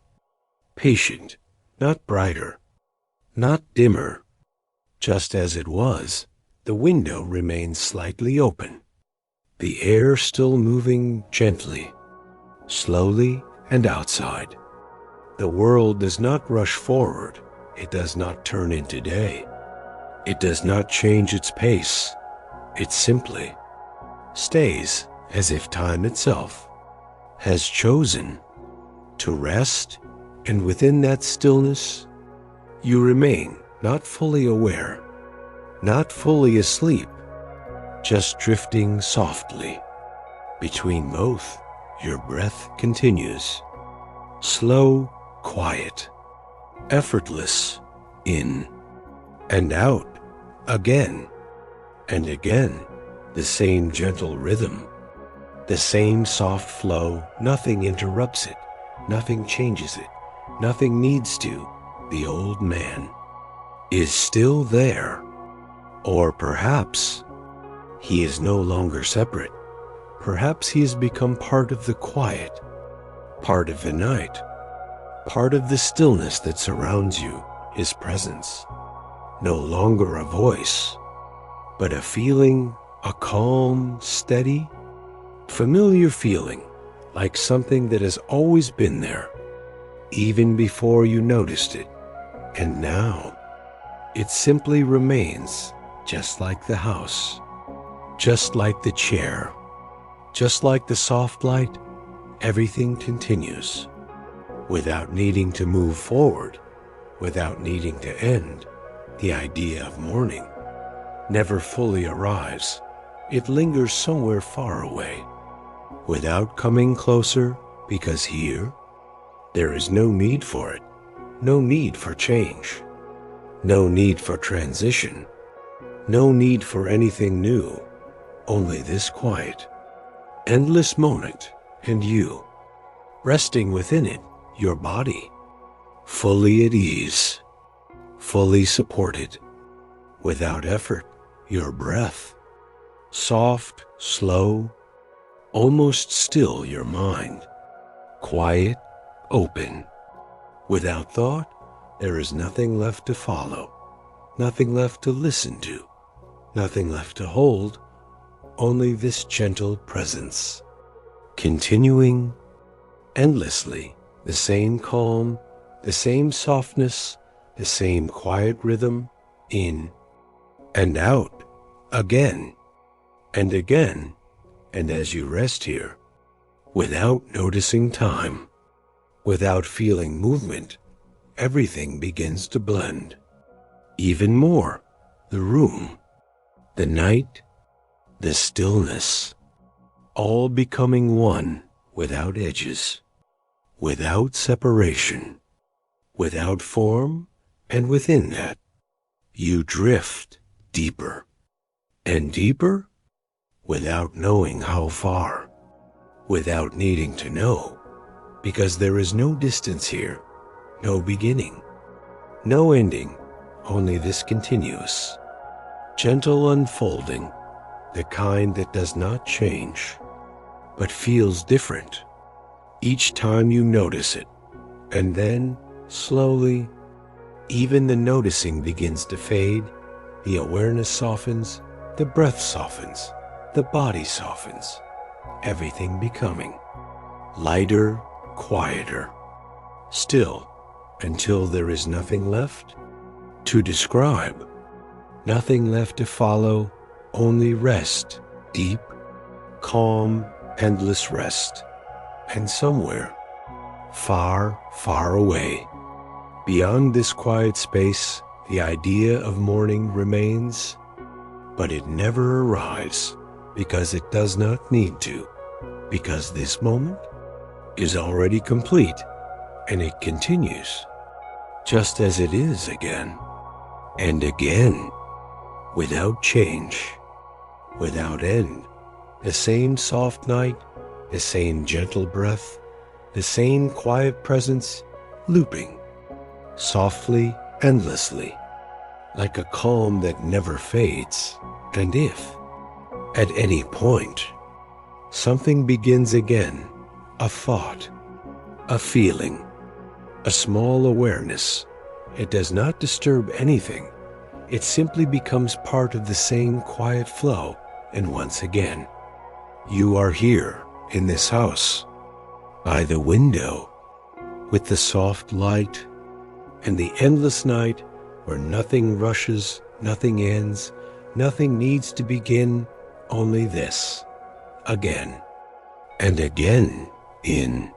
patient, not brighter, not dimmer. Just as it was, the window remains slightly open, the air still moving gently, slowly, and outside. The world does not rush forward. It does not turn into day. It does not change its pace. It simply stays as if time itself has chosen to rest, and within that stillness, you remain not fully aware, not fully asleep, just drifting softly between both. Your breath continues, slow, quiet, effortless, in and out, again and again, the same gentle rhythm, the same soft flow. Nothing interrupts it, nothing changes it, nothing needs to. The old man is still there, or perhaps he is no longer separate. Perhaps he has become part of the quiet, part of the night, part of the stillness that surrounds you, his presence. No longer a voice, but a feeling, a calm, steady, familiar feeling, like something that has always been there, even before you noticed it. And now, it simply remains, just like the house, just like the chair, just like the soft light. Everything continues, without needing to move forward, without needing to end. The idea of morning never fully arrives. It lingers somewhere far away, without coming closer, because here, there is no need for it, no need for change, no need for transition, no need for anything new, only this quiet, endless moment, and you, resting within it, your body, fully at ease, fully supported, without effort, your breath, soft, slow, almost still your mind, quiet, open. Without thought, there is nothing left to follow, nothing left to listen to, nothing left to hold, only this gentle presence, continuing endlessly, the same calm, the same softness, the same quiet rhythm, in and out, again and again, and as you rest here, without noticing time, without feeling movement, everything begins to blend. Even more, the room, the night, the stillness, all becoming one, without edges, without separation, without form, and within that, you drift deeper and deeper, without knowing how far, without needing to know, because there is no distance here, no beginning, no ending, only this continuous, gentle unfolding, the kind that does not change, but feels different each time you notice it. And then, slowly, even the noticing begins to fade, the awareness softens, the breath softens, the body softens, everything becoming lighter, quieter, still, until there is nothing left to describe, nothing left to follow, only rest, deep, calm, endless rest. And somewhere, far, far away, beyond this quiet space, the idea of morning remains, but it never arrives, because it does not need to, because this moment is already complete, and it continues, just as it is again, and again, without change, without end, the same soft night, the same gentle breath, the same quiet presence, looping, softly, endlessly, like a calm that never fades. And if, at any point, something begins again, a thought, a feeling, a small awareness, it does not disturb anything. It simply becomes part of the same quiet flow, and once again, you are here in this house, by the window, with the soft light and the endless night where nothing rushes, nothing ends, nothing needs to begin, only this, again and again, in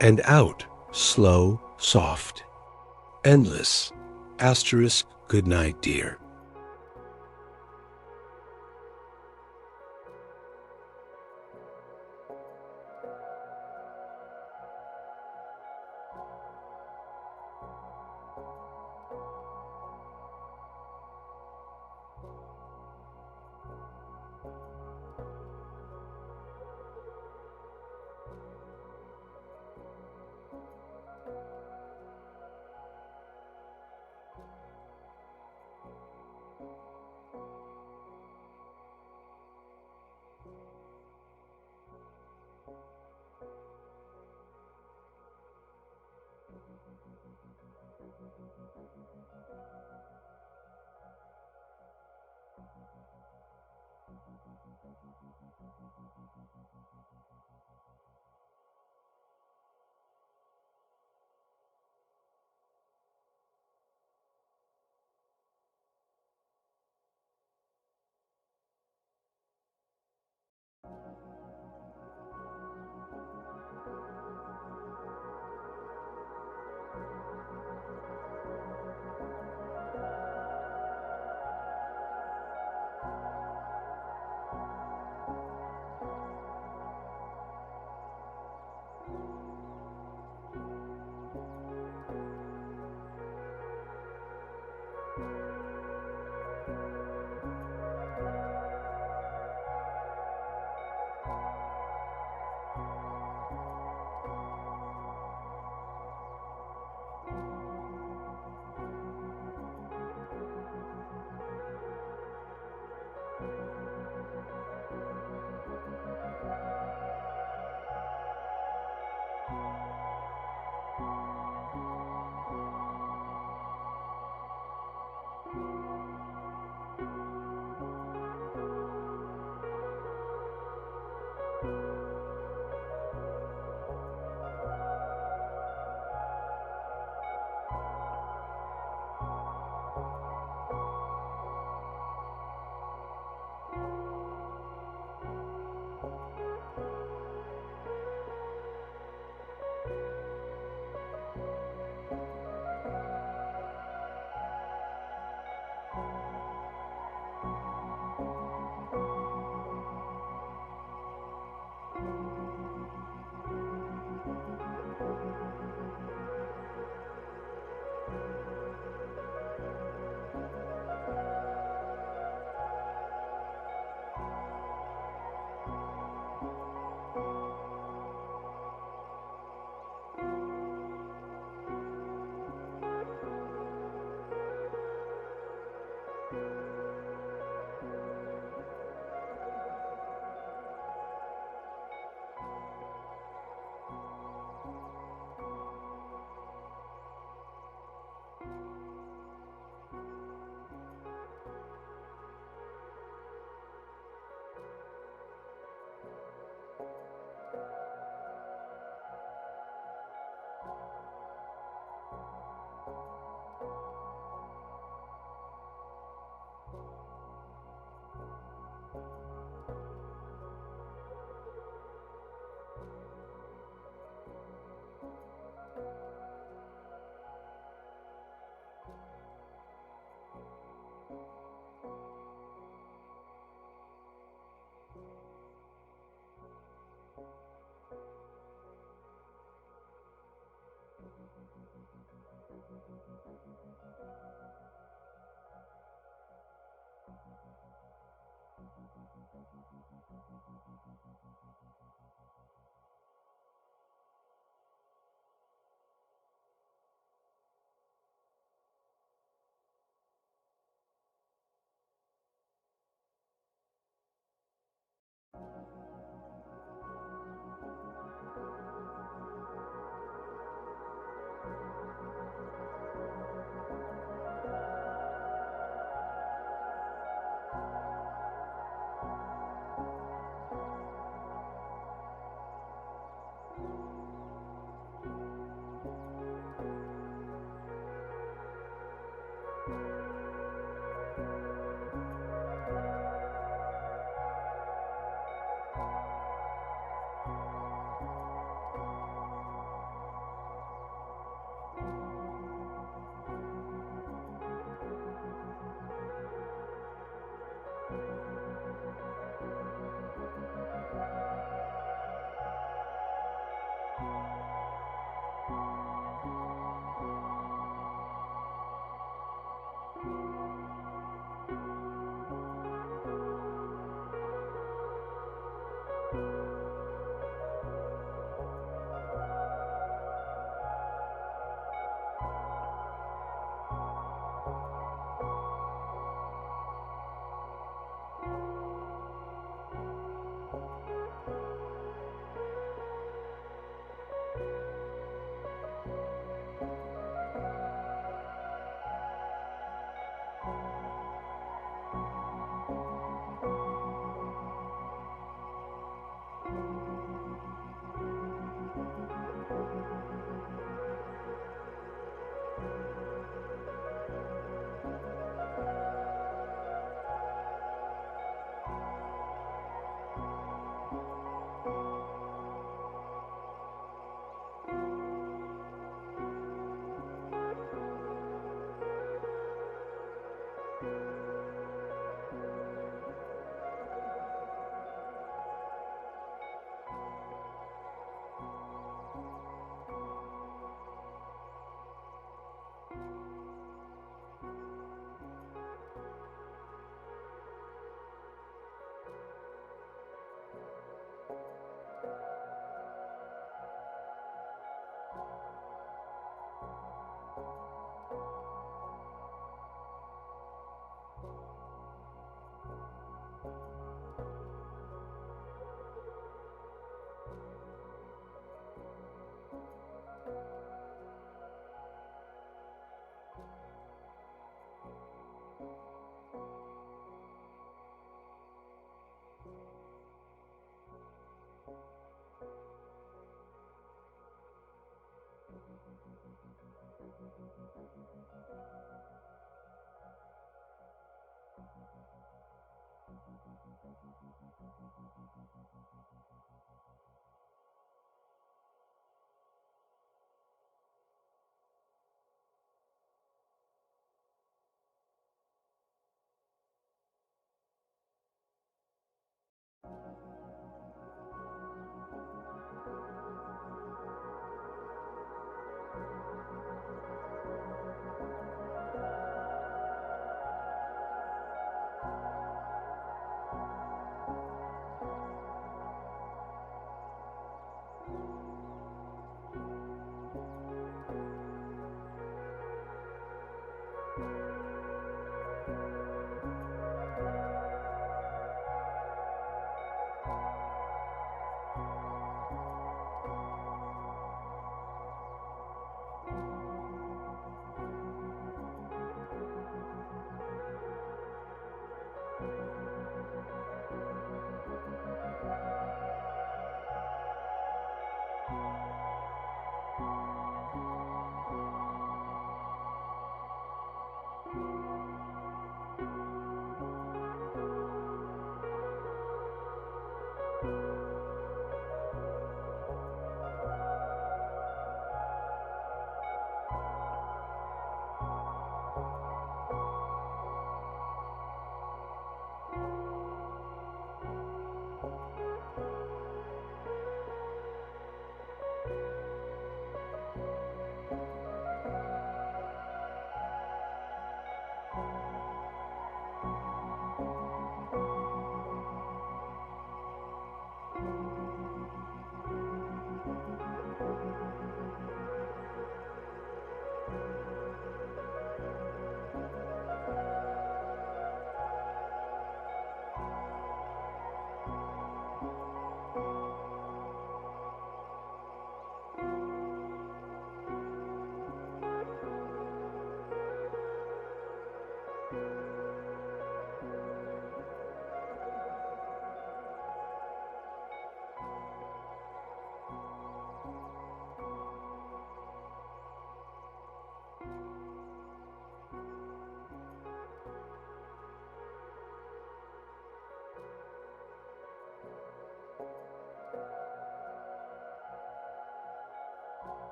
and out, slow, soft, endless, asterisk, good night, dear.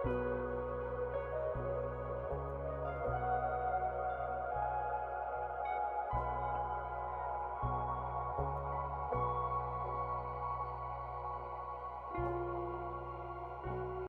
you